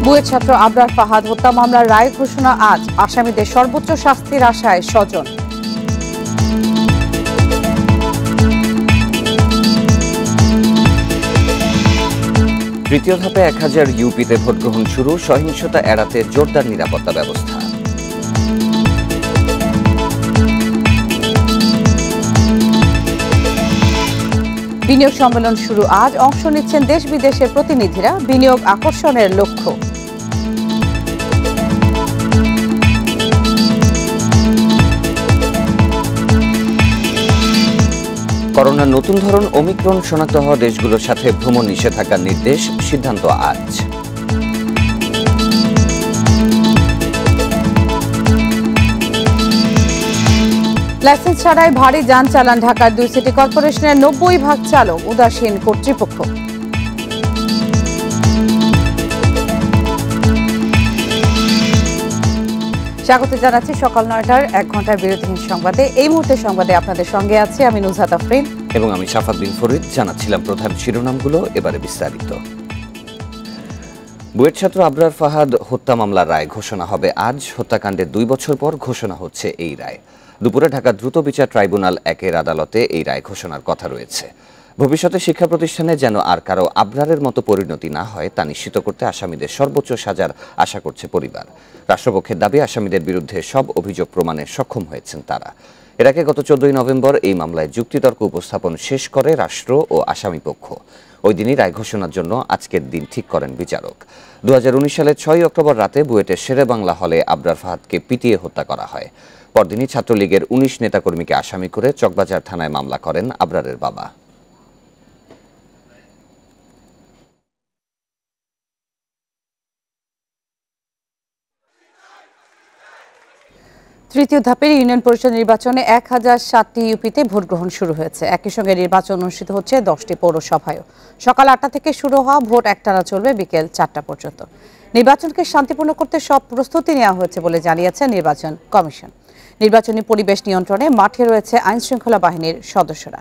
বুয়েট ছাত্র আবরার ফাহাদ হত্যা মামলার রায় ঘোষণা আজ। আসামিদের সর্বোচ্চ শাস্তির আশায় স্বজন। তৃতীয় ধাপে 1000 ইউপিতে ভোট গ্রহণ শুরু। সহিংসতা এড়াতে জোরদার নিরাপত্তা ব্যবস্থা। বিনিয়োগ সম্মেলন শুরু আজ। অংশ নিচ্ছেন দেশ বিদেশের প্রতিনিধিরা। বিনিয়োগ আকর্ষণের লক্ষ্য। করোনার নতুন ধরন ওমিক্রন শনাক্ত হওয়া দেশগুলোর সাথে ভ্রমণ নিষেধাজ্ঞার নির্দেশ। সিদ্ধান্ত আজ। লাইসেন্স ছাড়াই ভারী যান চালান। ঢাকার 2 সিটি কর্পোরেশনের 90% চালক উদাসীন কর্তৃপক্ষ। স্বাগত জানাচ্ছি সকাল 9টার 1 ঘন্টার বিরতিহীন সংবাদে। এই মুহূর্তে সংবাদে আপনাদের সঙ্গে আছে আমি নুজহাত আফরিন এবং আমি শাফাত বিন ফরিদ। জানাচ্ছিলাম প্রধান শিরোনামগুলো, এবারে বিস্তারিত। বুয়েট ছাত্র আবরার ফাহাদ হত্যা মামলার রায় ঘোষণা হবে আজ। হত্যাকাণ্ডের 2 বছর পর ঘোষণা হচ্ছে এই রায়। দুপুরে ঢাকা দ্রুত বিচার ট্রাইব্যুনাল 1-এর আদালতে এই রায় ঘোষণার কথা রয়েছে। ভবিষ্যতে শিক্ষা প্রতিষ্ঠানে যেন আর কারো আবরারের মতো পরিণতি না হয় তা নিশ্চিত করতে আসামিদের সর্বোচ্চ সাজার আশা করছে পরিবার। রাষ্ট্রপক্ষের দাবি, আসামিদের বিরুদ্ধে সব অভিযোগ প্রমাণে সক্ষম হয়েছেন তারা। এর আগে গত 14 নভেম্বর এই মামলায় যুক্তিতর্ক উপস্থাপন শেষ করে রাষ্ট্র ও আসামি পক্ষ। ওই দিনই রায় ঘোষণার জন্য আজকের দিন ঠিক করেন বিচারক। 2019 সালের 6 অক্টোবর রাতে বুয়েটের শেরেবাংলা হলে আবরার ফাহাদকে পিটিয়ে হত্যা করা হয়। পরদিনই ছাত্রলীগের 19 নেতাকর্মীকে আসামি করে চকবাজার থানায় মামলা করেন আবরারের বাবা। তৃতীয় ধাপের ইউনিয়ন পরিষদ নির্বাচনে 1007টি ইউপিতে ভোট গ্রহণ শুরু হয়েছে। একই সঙ্গে নির্বাচন অনুষ্ঠিত হচ্ছে 10টি পৌরসভায়ও। সকাল 8টা থেকে শুরু হওয়া ভোট একটানা চলবে বিকেল 4টা পর্যন্ত। নির্বাচনকে শান্তিপূর্ণ করতে সব প্রস্তুতি নেওয়া হয়েছে বলে জানিয়েছে নির্বাচন কমিশন। নির্বাচনী পরিবেশ নিয়ন্ত্রণে মাঠে রয়েছে আইনশৃঙ্খলা বাহিনীর সদস্যরা।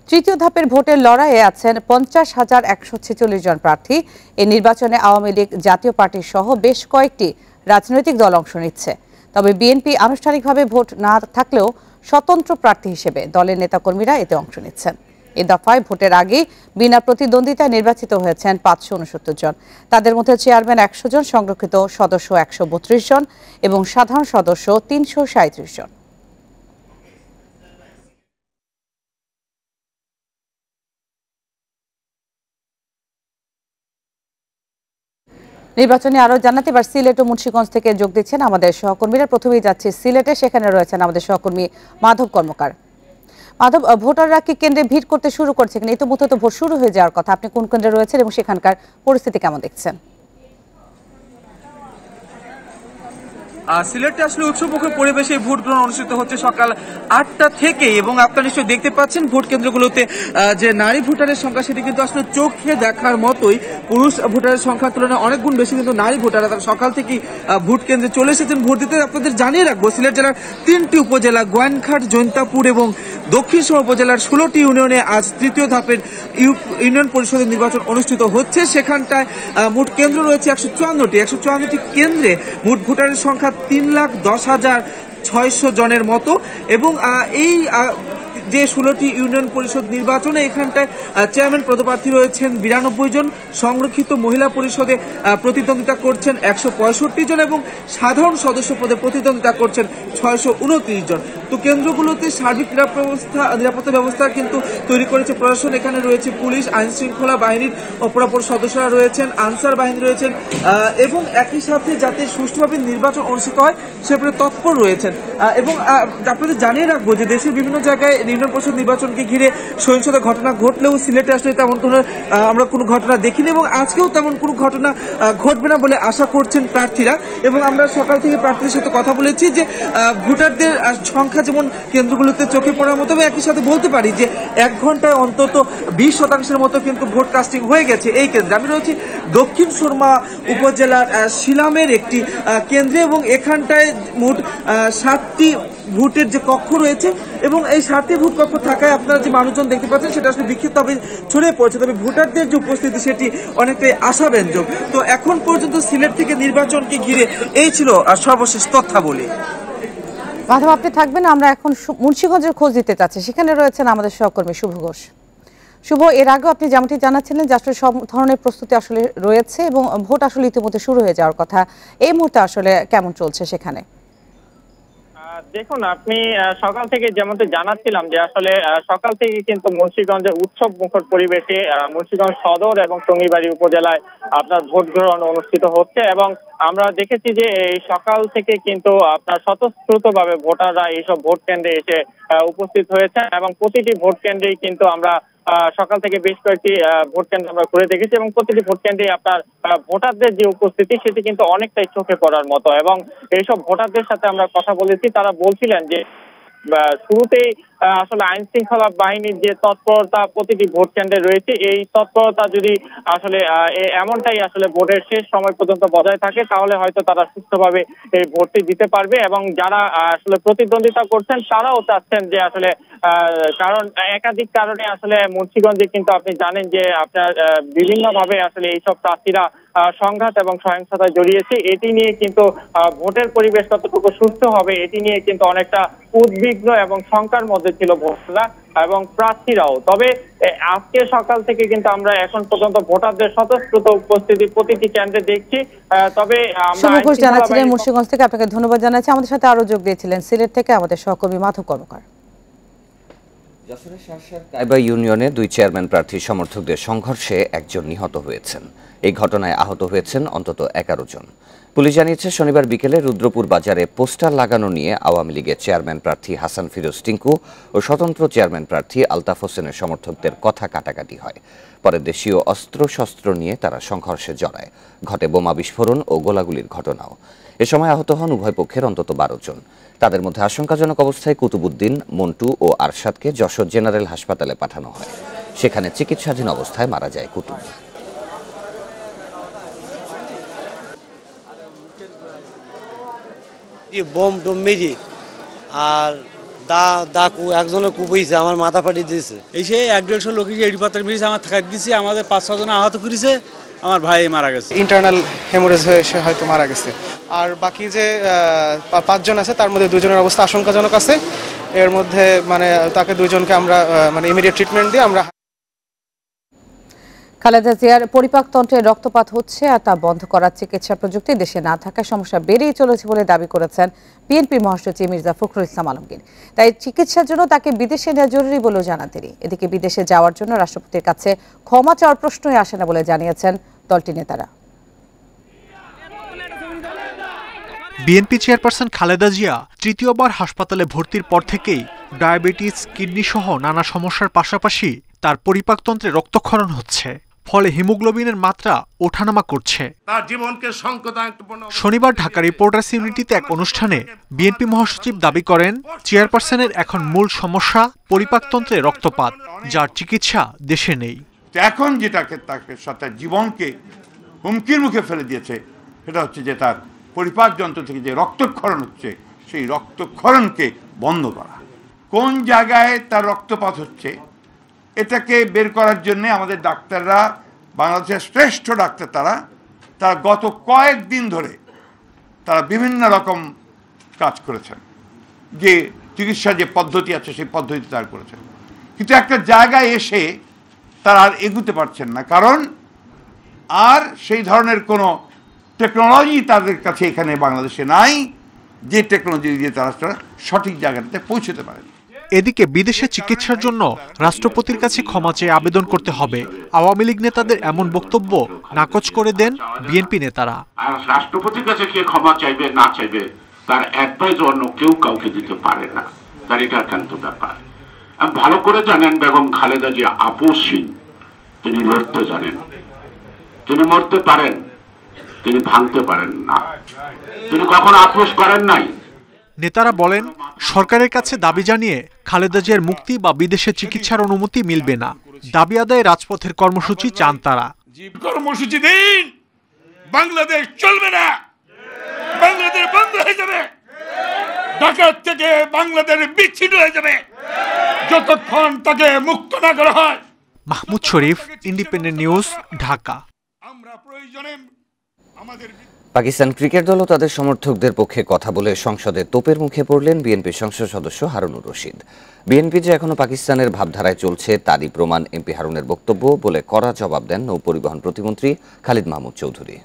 তৃতীয় ধাপের ভোটের লড়াইয়ে আছেন 50,146 জন প্রার্থী। এই নির্বাচনে আওয়ামী লীগ, জাতীয় পার্টি সহ বেশ কয়েকটি রাজনৈতিক দল অংশ নিচ্ছে। তবে বিএনপি আনুষ্ঠানিকভাবে ভোট না থাকলেও স্বতন্ত্র প্রার্থী হিসেবে দলের নেতাকর্মীরা এতে অংশ নিচ্ছেন। এই দফায় ভোটের আগে বিনা প্রতিদ্বন্দ্বিতায় নির্বাচিত হয়েছেন 569 জন। তাদের মধ্যে চেয়ারম্যান 100 জন, সংরক্ষিত সদস্য 132 জন এবং সাধারণ সদস্য 337 জন। নির্বাচনে আরো জানাতে এবার সিলেট ও মুন্সিগঞ্জ থেকে যোগ দিচ্ছেন আমাদের সহকর্মীরা। প্রথমেই যাচ্ছে সিলেটে, সেখানে রয়েছেন আমাদের সহকর্মী মাধব কর্মকার। মাধব, ভোটাররা কি কেন্দ্রে ভিড় করতে শুরু করছে কিনা? ইতিমধ্যে তো ভোট শুরু হয়ে যাওয়ার কথা, আপনি কোন কেন্দ্রে রয়েছেন এবং সেখানকার পরিস্থিতি কেমন দেখছেন? সিলেটে আসলে উৎসবমুখর পরিবেশে ভোট গ্রহণ অনুষ্ঠিত হচ্ছে সকাল 8টা থেকে, এবং আপনারা নিশ্চয়ই দেখতে পাচ্ছেন ভোট কেন্দ্রগুলোতে যে নারী ভোটারের সংখ্যা সেটি কিন্তু আসলে চোখে দেখার মতোই। পুরুষ ভোটারের সংখ্যার তুলনায় অনেক গুণ বেশি কিন্তু নারী ভোটাররা তারা সকাল থেকেই ভোট কেন্দ্রে চলে এসেছেন ভোট দিতে। আপনাদের জানিয়ে রাখবো, সিলেট জেলার 3টি উপজেলা গোয়াইনঘাট, জৈন্তাপুর এবং দক্ষিণ সহ উপজেলার 16টি ইউনিয়নে আজ তৃতীয় ধাপের ইউনিয়ন পরিষদের নির্বাচন অনুষ্ঠিত হচ্ছে। সেখানটায় মোট কেন্দ্র রয়েছে 154টি। 154টি কেন্দ্রে মোট ভোটারের সংখ্যা 3,10,600 জনের মতো। এবং এই যে 16টি ইউনিয়ন পরিষদ নির্বাচনে এখানটায় চেয়ারম্যান পদপ্রার্থী রয়েছেন 92 জন, সংরক্ষিত মহিলা পরিষদে প্রতিদ্বন্দ্বিতা করছেন 165 জন এবং সাধারণ সদস্য পদে প্রতিদ্বন্দ্বিতা করছেন 629 জন। তো কেন্দ্রগুলোতে সার্বিক নিরাপত্তা ব্যবস্থা কিন্তু তৈরি করেছে প্রশাসন। এখানে রয়েছে পুলিশ, আইন শৃঙ্খলা বাহিনীর অপরাপর সদস্যরা রয়েছেন, আনসার বাহিনী রয়েছেন এবং একই সাথে যাতে সুষ্ঠুভাবে নির্বাচন অনুষ্ঠিত হয় সেভাবে তৎপর রয়েছেন। এবং আপনাদের জানিয়ে রাখবো যে দেশের বিভিন্ন জায়গায় ইউনিয়ন পরিষদ নির্বাচনকে ঘিরে সহিংসতা ঘটনা ঘটলেও সিলেটে আসলে তেমন আমরা কোনো ঘটনা দেখিনি এবং আজকেও তেমন কোনো ঘটনা ঘটবে না বলে আশা করছেন প্রার্থীরা। এবং আমরা সকাল থেকে প্রার্থীদের সাথে কথা বলেছি যে ভোটারদের সংখ্যা যেমন কেন্দ্রগুলোতে চোখে পড়ার মতো, একই সাথে বলতে পারি যে 1 ঘন্টায় অন্তত 20% মতো কিন্তু ভোট কাস্টিং হয়ে গেছে এই কেন্দ্রে। আমি রয়েছি দক্ষিণ সুরমা উপজেলার শিলামের একটি কেন্দ্রে এবং এখানটায় মোট 7টি ভোটের যে কক্ষ রয়েছে এবং এই 7টি ভোট কক্ষ থাকায় আপনারা যে মানুষজন দেখতে পাচ্ছেন সেটা আসলে বিক্ষিপ্তভাবে ছড়িয়ে পড়ছে, তবে ভোটারদের যে উপস্থিতি সেটি অনেকটাই আশাব্যঞ্জক। তো এখন পর্যন্ত সিলেট থেকে নির্বাচনকে ঘিরে এই ছিল সর্বশেষ তথ্যাবলী। মাধব, আপনি থাকবেন, আমরা এখন মুন্সিগঞ্জের খোঁজ দিতে চাচ্ছি। সেখানে রয়েছেন আমাদের সহকর্মী শুভ ঘোষ। শুভ, এর আগেও আপনি যেমনটি জানাচ্ছিলেন যে আসলে সব ধরনের প্রস্তুতি আসলে রয়েছে এবং ভোট আসলে ইতিমধ্যে শুরু হয়ে যাওয়ার কথা, এই মুহূর্তে আসলে কেমন চলছে সেখানে? দেখুন, আপনি সকাল থেকে যেমনটি জানাচ্ছিলাম যে আসলে সকাল থেকে কিন্তু মুন্সিগঞ্জে উৎসব মুখর পরিবেশে মুন্সিগঞ্জ সদর এবং টঙ্গিবাড়ি উপজেলায় আপনার ভোট গ্রহণ অনুষ্ঠিত হচ্ছে এবং আমরা দেখেছি যে এই সকাল থেকে কিন্তু আপনার স্বতঃস্ফূর্তভাবে ভোটাররা এইসব ভোট কেন্দ্রে এসে উপস্থিত হয়েছে এবং প্রতিটি ভোট কেন্দ্রেই কিন্তু আমরা সকাল থেকে বেশ কয়েকটি ভোট কেন্দ্র আমরা ঘুরে দেখেছি এবং প্রতিটি ভোট কেন্দ্রে আপনার ভোটারদের যে উপস্থিতি সেটি কিন্তু অনেকটাই চোখে পড়ার মতো এবং এইসব ভোটারদের সাথে আমরা কথা বলেছি। তারা বলছিলেন যে শুরুতেই আসলে আইন শৃঙ্খলা বাহিনীর যে তৎপরতা প্রতিটি ভোট কেন্দ্রে রয়েছে, এই তৎপরতা যদি আসলে এমনটাই আসলে ভোটের শেষ সময় পর্যন্ত বজায় থাকে তাহলে হয়তো তারা সুষ্ঠুভাবে এই ভোটটি দিতে পারবে এবং যারা আসলে প্রতিদ্বন্দ্বিতা করছেন তারাও চাচ্ছেন যে আসলে কারণ একাধিক কারণে আসলে মুন্সিগঞ্জে কিন্তু আপনি জানেন যে আপনার বিভিন্নভাবে আসলে এইসব প্রার্থীরা সংঘাত এবং সহিংসতায় জড়িয়েছে। এটি নিয়ে কিন্তু ভোটের পরিবেশ কতটুকু সুস্থ হবে এটি নিয়ে কিন্তু অনেকটা উদ্বিগ্ন এবং শঙ্কার মধ্যে ছিল ভোটাররা এবং প্রার্থীরাও। তবে আজকে সকাল থেকে কিন্তু আমরা এখন পর্যন্ত ভোটারদের স্বতঃস্ফূর্ত উপস্থিতি প্রতিটি কেন্দ্রে দেখছি। তবে জানাচ্ছিলেন মুন্সিগঞ্জ থেকে, আপনাকে ধন্যবাদ জানাচ্ছি। আমাদের সাথে আরো যোগ দিয়েছিলেন সিলেট থেকে আমাদের সহকর্মী মাধব কর্মকার। যশোরের শাহসার কাইবা ইউনিয়নে 2 চেয়ারম্যান প্রার্থী সমর্থকদের সংঘর্ষে একজন নিহত হয়েছেন। এই ঘটনায় আহত হয়েছেন অন্তত 11 জন। পুলিশ জানিয়েছে শনিবার বিকেলে রুদ্রপুর বাজারে পোস্টার লাগানো নিয়ে আওয়ামী লীগের চেয়ারম্যান প্রার্থী হাসান ফিরোজ টিঙ্কু ও স্বতন্ত্র চেয়ারম্যান প্রার্থী আলতাফ হোসেনের সমর্থকদের কথা কাটাকাটি হয়। পরে দেশীয় অস্ত্রশস্ত্র নিয়ে তারা সংঘর্ষে জড়ায়। ঘটে বোমা বিস্ফোরণ ও গোলাগুলির ঘটনাও। এ সময় আহত হন উভয় পক্ষের অন্তত 12 জন। তাদের মধ্যে আশঙ্কাজনক অবস্থায় কুতুবুদ্দিন, মন্টু ও আরশাদকে যশোর জেনারেল হাসপাতালে পাঠানো হয়। সেখানে চিকিৎসাধীন অবস্থায় মারা যায় কুতুব। বোম টোম মেজি আর একজনের কুপিয়েছে, আমার মাথা ফাটিয়ে দিয়েছে। এই সে 1-150 লোক এটি পাত্র মেরেছে, আমার থাকা দিয়েছে, আমাদের 5-6 জন আহত করেছে, আমার ভাই মারা গেছে। ইন্টারনাল হেমোরেজ হয়ে সে হয়তো মারা গেছে। আর বাকি যে 5 জন আছে তার মধ্যে 2 জনের অবস্থা আশঙ্কাজনক আছে। এর মধ্যে মানে তাকে 2 জনকে আমরা মানে ইমিডিয়েট ট্রিটমেন্ট দিয়ে আমরা। খালেদা জিয়ার পরিপাকতন্ত্রে রক্তপাত হচ্ছে আর তা বন্ধ করার চিকিৎসা প্রযুক্তি দেশে না থাকায় সমস্যা বেড়েই চলেছে বলে দাবি করেছেন বিএনপির মহাসচিব মির্জা ফখরুল ইসলাম আলমগীর। তাই চিকিৎসার জন্য তাকে বিদেশে নেওয়া জরুরি বলেও জানান তিনি। এদিকে বিদেশে যাওয়ার জন্য রাষ্ট্রপতির কাছে ক্ষমা চাওয়ার প্রশ্নই আসে না বলে জানিয়েছেন দলটির নেতারা। বিএনপি চেয়ারপারসন খালেদা জিয়া তৃতীয়বার হাসপাতালে ভর্তির পর থেকেই ডায়াবেটিস, কিডনি সহ নানা সমস্যার পাশাপাশি তার পরিপাকতন্ত্রে রক্তক্ষরণ হচ্ছে, ফলে হিমোগ্লোবিনের মাত্রা ওঠানামা করছে। শনিবার ঢাকা রিপোর্টার্স ইউনিটিতে এক অনুষ্ঠানে বিএনপি মহাসচিব দাবি করেন চেয়ারপারসনের এখন মূল সমস্যা পরিপাকতন্ত্রে রক্তপাত, যার চিকিৎসা দেশে নেই। এখন যেটাকে তাকে সাথে জীবনকে হুমকির মুখে ফেলে দিয়েছে সেটা হচ্ছে যে তার পরিপাক যন্ত্র থেকে যে রক্তক্ষরণ হচ্ছে সেই রক্তক্ষরণকে বন্ধ করা। কোন জায়গায় তার রক্তপাত হচ্ছে এটাকে বের করার জন্য আমাদের ডাক্তাররা, বাংলাদেশের শ্রেষ্ঠ ডাক্তার তারা গত কয়েকদিন ধরে তারা বিভিন্ন রকম কাজ করেছেন, যে চিকিৎসা যে পদ্ধতি আছে সেই পদ্ধতি তারা করেছেন। কিন্তু একটা জায়গায় এসে তারা আর এগুতে পারছেন না, কারণ আর সেই ধরনের কোনো টেকনোলজি তাদের কাছে এখানে বাংলাদেশে নাই যে টেকনোলজি দিয়ে তারা সঠিক জায়গাটাতে পৌঁছতে পারেন। এদিকে বিদেশে চিকিৎসার জন্য রাষ্ট্রপতির কাছে ক্ষমা চেয়ে আবেদন করতে হবে। আওয়ামী লীগ নেতাদের এমন বক্তব্য নাকচ করে দেন বিএনপি নেতারা। রাষ্ট্রপতির কাছে কে ক্ষমা চাইবে না চাইবে তার অ্যাডভাইস অন্য কেউ কাউকে দিতে পারে না, তার এটা একান্ত ব্যাপার। ভালো করে জানেন বেগম খালেদা জিয়া আপোষহীন, তিনি লড়তে জানেন, তিনি মরতে পারেন, তিনি ভাঙতে পারেন না, তিনি কখনো আপোষ করেন নাই। নেতারা বলেন সরকারের কাছে দাবি জানিয়ে খালেদা জিয়ার মুক্তি বা বিদেশে চিকিৎসার অনুমতি মিলবে না। দাবি আদায়ে রাজপথের কর্মসূচি চান তারা। কর্মসূচি দিন, বাংলাদেশ চলবে না, বাংলাদেশ বন্ধ হয়ে যাবে, ডাকাত থেকে বাংলাদেশ বিচ্ছিন্ন হয়ে যাবে যতক্ষণ তাকে মুক্ত না করা হয়। মাহমুদ শরীফ, ইন্ডিপেন্ডেন্ট নিউজ, ঢাকা। আমরা প্রয়োজনে আমাদের পাকিস্তান ক্রিকেট দলও তাদের সমর্থকদের পক্ষে কথা বলে সংসদে তোপের মুখে পড়লেন বিএনপি সংসদ সদস্য হারুনুর রশিদ। বিএনপি যে এখনো পাকিস্তানের ভাবধারায় চলছে তারই প্রমাণ এমপি হারুনের বক্তব্য বলে কড়া জবাব দেন নৌপরিবহন প্রতিমন্ত্রী খালিদ মাহমুদ চৌধুরী।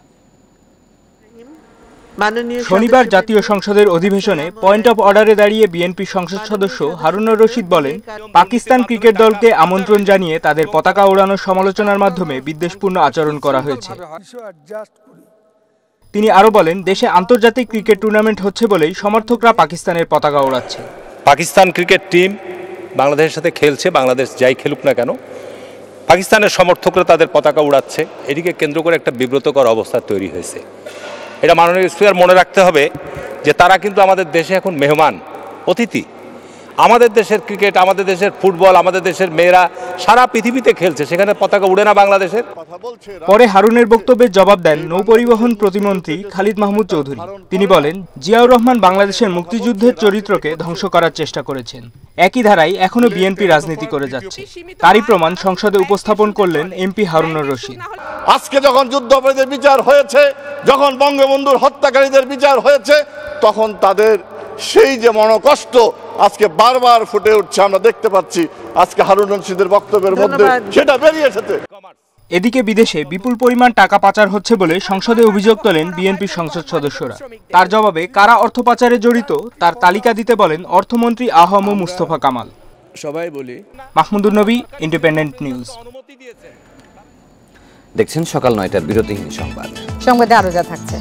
শনিবার জাতীয় সংসদের অধিবেশনে পয়েন্ট অফ অর্ডারে দাঁড়িয়ে বিএনপি সংসদ সদস্য হারুনুর রশিদ বলেন, পাকিস্তান ক্রিকেট দলকে আমন্ত্রণ জানিয়ে তাদের পতাকা ওড়ানোর সমালোচনার মাধ্যমে বিদ্বেষপূর্ণ আচরণ করা হয়েছে। তিনি আরো বলেন, দেশে আন্তর্জাতিক ক্রিকেট টুর্নামেন্ট হচ্ছে বলেই সমর্থকরা পাকিস্তানের পতাকা ওড়াচ্ছে। পাকিস্তান ক্রিকেট টিম বাংলাদেশের সাথে খেলছে, বাংলাদেশ যাই খেলুক না কেন পাকিস্তানের সমর্থকরা তাদের পতাকা উড়াচ্ছে। এটিকে কেন্দ্র করে একটা বিব্রতকর অবস্থা তৈরি হয়েছে। এটা মাননীয় স্পিকার মনে রাখতে হবে যে তারা কিন্তু আমাদের দেশে এখন মেহমান অতিথি। আমাদের দেশের ক্রিকেট, আমাদের দেশের ফুটবল, আমাদের দেশের মেয়েরা সারা পৃথিবীতে খেলছে, সেখানে পতাকা উড়ে না বাংলাদেশের। পরে হারুনের বক্তব্যের জবাব দেন নৌপরিবহন প্রতিমন্ত্রী খালিদ মাহমুদ চৌধুরী। তিনি বলেন, জিয়াউর রহমান বাংলাদেশের মুক্তিযুদ্ধের চরিত্রকে ধ্বংস করার চেষ্টা করেছেন। একই ধারায় এখনো বিএনপি রাজনীতি করে যাচ্ছে। তারই প্রমাণ সংসদে উপস্থাপন করলেন এমপি হারুনুর রশিদ। আজকে যখন যুদ্ধাপরাধীদের বিচার হয়েছে, যখন বঙ্গবন্ধুর হত্যাকারীদের বিচার হয়েছে, তখন তাদের সেই যে মনোকষ্ট আজকে বারবার ফুটে উঠছে, আমরা দেখতে পাচ্ছি আজকে হারুনুর রশিদের বক্তব্যের মধ্যে সেটা বেরিয়ে এসেছে। এদিকে বিদেশে বিপুল পরিমাণ টাকা পাচার হচ্ছে বলে সংসদে অভিযোগ তোলেন বিএনপির সংসদ সদস্যরা। তার জবাবে কারা অর্থ পাচারে জড়িত তার তালিকা দিতে বলেন অর্থমন্ত্রী আহম মুস্তফা কামাল। সবাই বলি মাহমুদুর নবী, ইন্ডিপেন্ডেন্ট নিউজ। দেখছেন সকাল ৯টার বিরতিহীন সংবাদ। সংবাদে আরো যা থাকছে।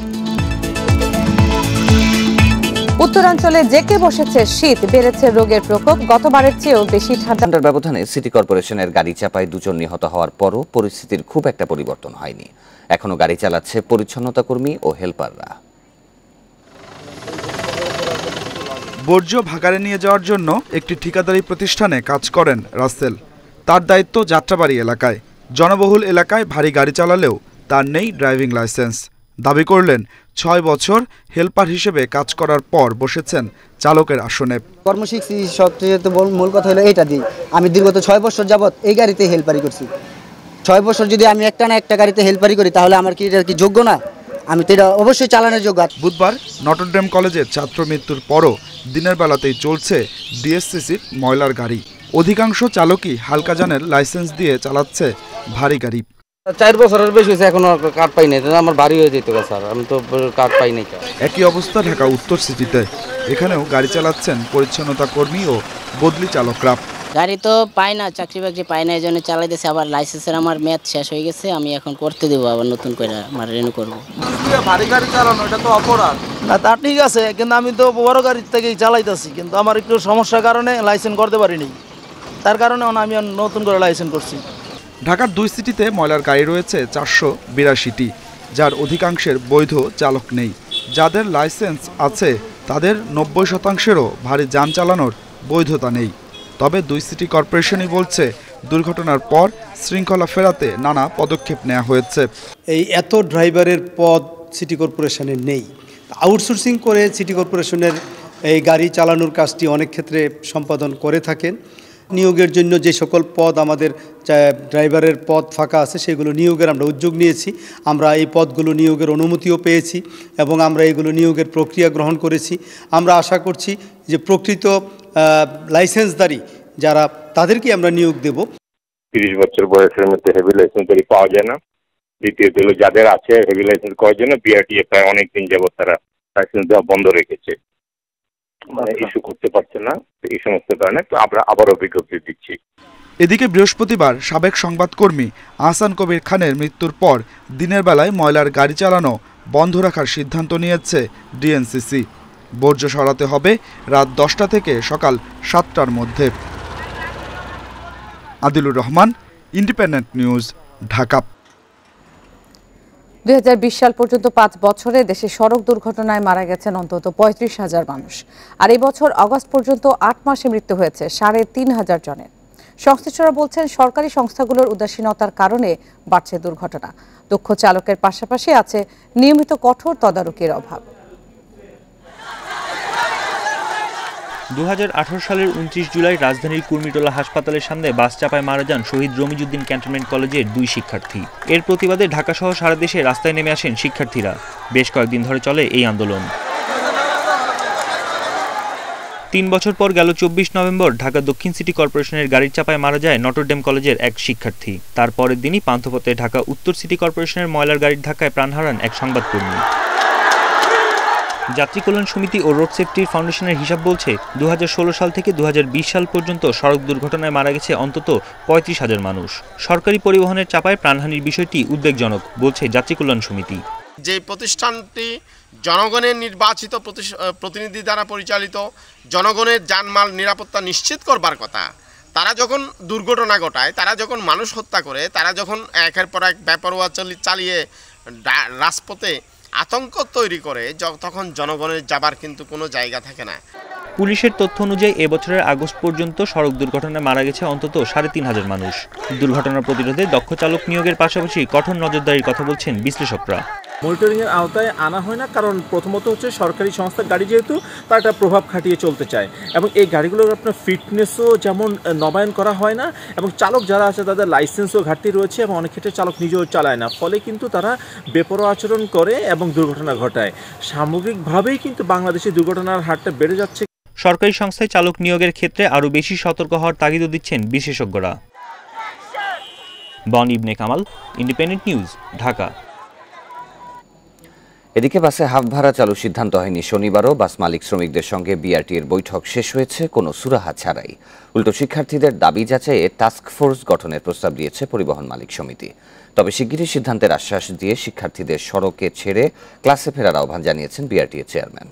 উত্তরাঞ্চলে জেঁকে বসেছে শীত, বেড়েছে রোগের প্রকোপ, গতবারের চেয়েও বেশি ঠান্ডার ব্যবধানে সিটি কর্পোরেশনের গাড়ি চাপায় দুজন নিহত হওয়ার পরও পরিস্থিতির খুব একটা পরিবর্তন হয়নি। এখনো গাড়ি চালাচ্ছে পরিচ্ছন্নতা কর্মী ও হেলপাররা। বর্জ্য ভাগাড়ে নিয়ে যাওয়ার জন্য একটি ঠিকাদারি প্রতিষ্ঠানে কাজ করেন রাসেল। তার দায়িত্ব যাত্রাবাড়ি এলাকায়। জনবহুল এলাকায় ভারী গাড়ি চালালেও তার নেই ড্রাইভিং লাইসেন্স। দাবি করলেন ৬ বছর হেলপার হিসেবে কাজ করার পর বসেছেন চালকের আসনে। কর্মশিক্ষা সবচেয়ে মূল কথা হলো এইটা দিই, আমি দীর্ঘত ৬ বছর যাবৎ এই গাড়িতে হেলপারি করছি। ৬ বছর যদি আমি একটা না একটা গাড়িতে হেলপারি করি তাহলে আমার কি এটা কি যোগ্য না? আমি তো এটা অবশ্যই চালানোর যোগ্য। বুধবার নটরডেম কলেজের ছাত্র মৃত্যুর পরও দিনের বেলাতেই চলছে ডিএসসিসির ময়লার গাড়ি। অধিকাংশ চালকই হালকা যানের লাইসেন্স দিয়ে চালাচ্ছে ভারী গাড়ি। ৪ বছরের বেশি হয়েছে, এখনো কার্ড পাই নাই। আমার ভারী হয়ে যেত স্যার, আমি তো কার্ড পাই নাই। একই অবস্থা ঢাকা উত্তর সিটিতে। এখানেও গাড়ি চালাচ্ছেন পরিচ্ছন্নতা কর্মী ও বদলি চালকরা। গাড়ি তো পাই না, চাকরি বাকরি পাই না, এই জন্য চালাইতেছে। আবার লাইসেন্সের আমার মেয়াদ শেষ হয়ে গেছে, আমি এখন করতে দেবো, আবার নতুন করে আমার রিনিউ করবো। ভারী গাড়ি চালানো এটা তো অপরাধ না। তা ঠিক আছে, কিন্তু আমি তো বড় গাড়ির থেকেই চালাইতেছি, কিন্তু আমার একটু সমস্যার কারণে লাইসেন্স করতে পারিনি। তার কারণে আমি নতুন করে লাইসেন্স করছি। ঢাকার ২ সিটিতে ময়লার গাড়ি রয়েছে ৪৮২টি, যার অধিকাংশের বৈধ চালক নেই। যাদের লাইসেন্স আছে তাদের ৯০%-এরও ভারী যান চালানোর বৈধতা নেই। তবে ২ সিটি কর্পোরেশনই বলছে দুর্ঘটনার পর শৃঙ্খলা ফেরাতে নানা পদক্ষেপ নেওয়া হয়েছে। এই এত ড্রাইভারের পদ সিটি কর্পোরেশনের নেই। আউটসোর্সিং করে সিটি কর্পোরেশনের এই গাড়ি চালানোর কাজটি অনেক ক্ষেত্রে সম্পাদন করে থাকেন। নিয়োগের জন্য যে সকল পদ আমাদের ড্রাইভারের পদ ফাঁকা আছে সেগুলো নিয়োগের আমরা উদ্যোগ নিয়েছি। আমরা এই পদগুলো নিয়োগের অনুমতিও পেয়েছি এবং আমরা এগুলো নিয়োগের প্রক্রিয়া গ্রহণ করেছি। আমরা আশা করছি যে প্রকৃত লাইসেন্সধারী যারা তাদেরকে আমরা নিয়োগ দেব। ৩০ বছর বয়সের মধ্যে হেভি লাইসেন্স পাওয়া যায় না। দ্বিতীয়ত হলো যাদের আছে হেভি লাইসেন্স করার জন্য বিআরটিএ প্রায় অনেকদিন যাবত তারা লাইসেন্স দেওয়া বন্ধ রেখেছে, মানে ইস্যু করতে পারছে না। এই সমস্ত কারণে তো আমরা আবারও বিজ্ঞপ্তি দিচ্ছি। এদিকে বৃহস্পতিবার সাবেক সংবাদকর্মী আহসান কবির খানের মৃত্যুর পর দিনের বেলায় ময়লার গাড়ি চালানো বন্ধ রাখার সিদ্ধান্ত নিয়েছে ডিএনসিসি। বর্জ্য সরাতে হবে রাত ১০টা থেকে সকাল ৭টার মধ্যে। Adilur Rahman, independent News, Dhaka. ২০২০ সাল পর্যন্ত ৫ বছরে দেশে সড়ক দুর্ঘটনায় মারা গেছেন অন্তত ৩৫,০০০ মানুষ। আর এই বছর আগস্ট পর্যন্ত ৮ মাসে মৃত্যু হয়েছে ৩৫,০০০ জনের। সংশ্লিষ্টরা বলছেন সরকারি সংস্থাগুলোর উদাসীনতার কারণে বাড়ছে দুর্ঘটনা। দক্ষ চালকের পাশাপাশি আছে নিয়মিত কঠোর তদারকির অভাব। 2018 সালের 29 জুলাই রাজধানীর কুর্মিটোলা হাসপাতালের সামনে বাস চাপায় মারা যান শহীদ রমিজউদ্দিন ক্যান্টনমেন্ট কলেজের 2 শিক্ষার্থী। এর প্রতিবাদে ঢাকাসহ সারা দেশে রাস্তায় নেমে আসেন শিক্ষার্থীরা। বেশ কয়েকদিন ধরে চলে এই আন্দোলন। 3 বছর পর গেল 24 নভেম্বর ঢাকা দক্ষিণ সিটি কর্পোরেশনের গাড়ির চাপায় মারা যায় নটরডেম কলেজের এক শিক্ষার্থী। তার পরের দিনই পান্থপথে ঢাকা উত্তর সিটি কর্পোরেশনের ময়লার গাড়ির ধাক্কায় প্রাণ হারান এক সংবাদকর্মী। যাত্রী কল্যাণ সমিতি ও রোড সেফটি ফাউন্ডেশনের হিসাব বলছে 2016 সাল থেকে 2020 সাল পর্যন্ত সড়ক দুর্ঘটনায় মারা গেছে অন্তত 35,000 মানুষ। সরকারি পরিবহনের চাপায় প্রাণহানির বিষয়টি উদ্বেগজনক বলছে যাত্রী কল্যাণ সমিতি। যে প্রতিষ্ঠানটি জনগণের নির্বাচিত প্রতিনিধি দ্বারা পরিচালিত, জনগণের জানমাল নিরাপত্তা নিশ্চিত করবার কথা, তারা যখন দুর্ঘটনা ঘটায়, তারা যখন মানুষ হত্যা করে, তারা যখন একের পর এক বেপরোয়া চালিয়ে রাজপথে আতঙ্ক তৈরি করে, তখন জনগণের যাবার কিন্তু কোনো জায়গা থাকে না। পুলিশের তথ্য অনুযায়ী এবছরের আগস্ট পর্যন্ত সড়ক দুর্ঘটনায় মারা গেছে অন্তত 3,500 মানুষ। দুর্ঘটনা প্রতিরোধে দক্ষ চালক নিয়োগের পাশাপাশি কঠোর নজরদারির কথা বলছেন বিশ্লেষকরা। মনিটরিংয়ের আওতায় আনা হয় না, কারণ প্রথমত হচ্ছে সরকারি সংস্থার গাড়ি, যেহেতু তার একটা প্রভাব খাটিয়ে চলতে চায়, এবং এই গাড়িগুলোর আপনার ফিটনেসও যেমন নবায়ন করা হয় না, এবং চালক যারা আছে তাদের লাইসেন্সও ঘাটতি রয়েছে, এবং অনেক ক্ষেত্রে চালক নিজেও চালায় না, ফলে কিন্তু তারা বেপরোয়া আচরণ করে এবং দুর্ঘটনা ঘটায়। সামগ্রিকভাবেই কিন্তু বাংলাদেশে দুর্ঘটনার হারটা বেড়ে যাচ্ছে। সরকারি সংস্থায় চালক নিয়োগের ক্ষেত্রে আরও বেশি সতর্ক হওয়ার তাগিদও দিচ্ছেন বিশেষজ্ঞরা। বন ইবনে কামাল, ইন্ডিপেন্ডেন্ট নিউজ, ঢাকা। এদিকে বাসে হাফ ভাড়া চালুর সিদ্ধান্ত হয়নি শনিবারও। বাস মালিক শ্রমিকদের সঙ্গে বিআরটিএর বৈঠক শেষ হয়েছে কোনো সুরাহা ছাড়াই। উল্টো শিক্ষার্থীদের দাবি যাচাইয়ে টাস্ক ফোর্স গঠনের প্রস্তাব দিয়েছে পরিবহন মালিক সমিতি। তবে শিগগিরই সিদ্ধান্তের আশ্বাস দিয়ে শিক্ষার্থীদের সড়কে ছেড়ে ক্লাসে ফেরার আহ্বান জানিয়েছেন বিআরটিএ চেয়ারম্যান।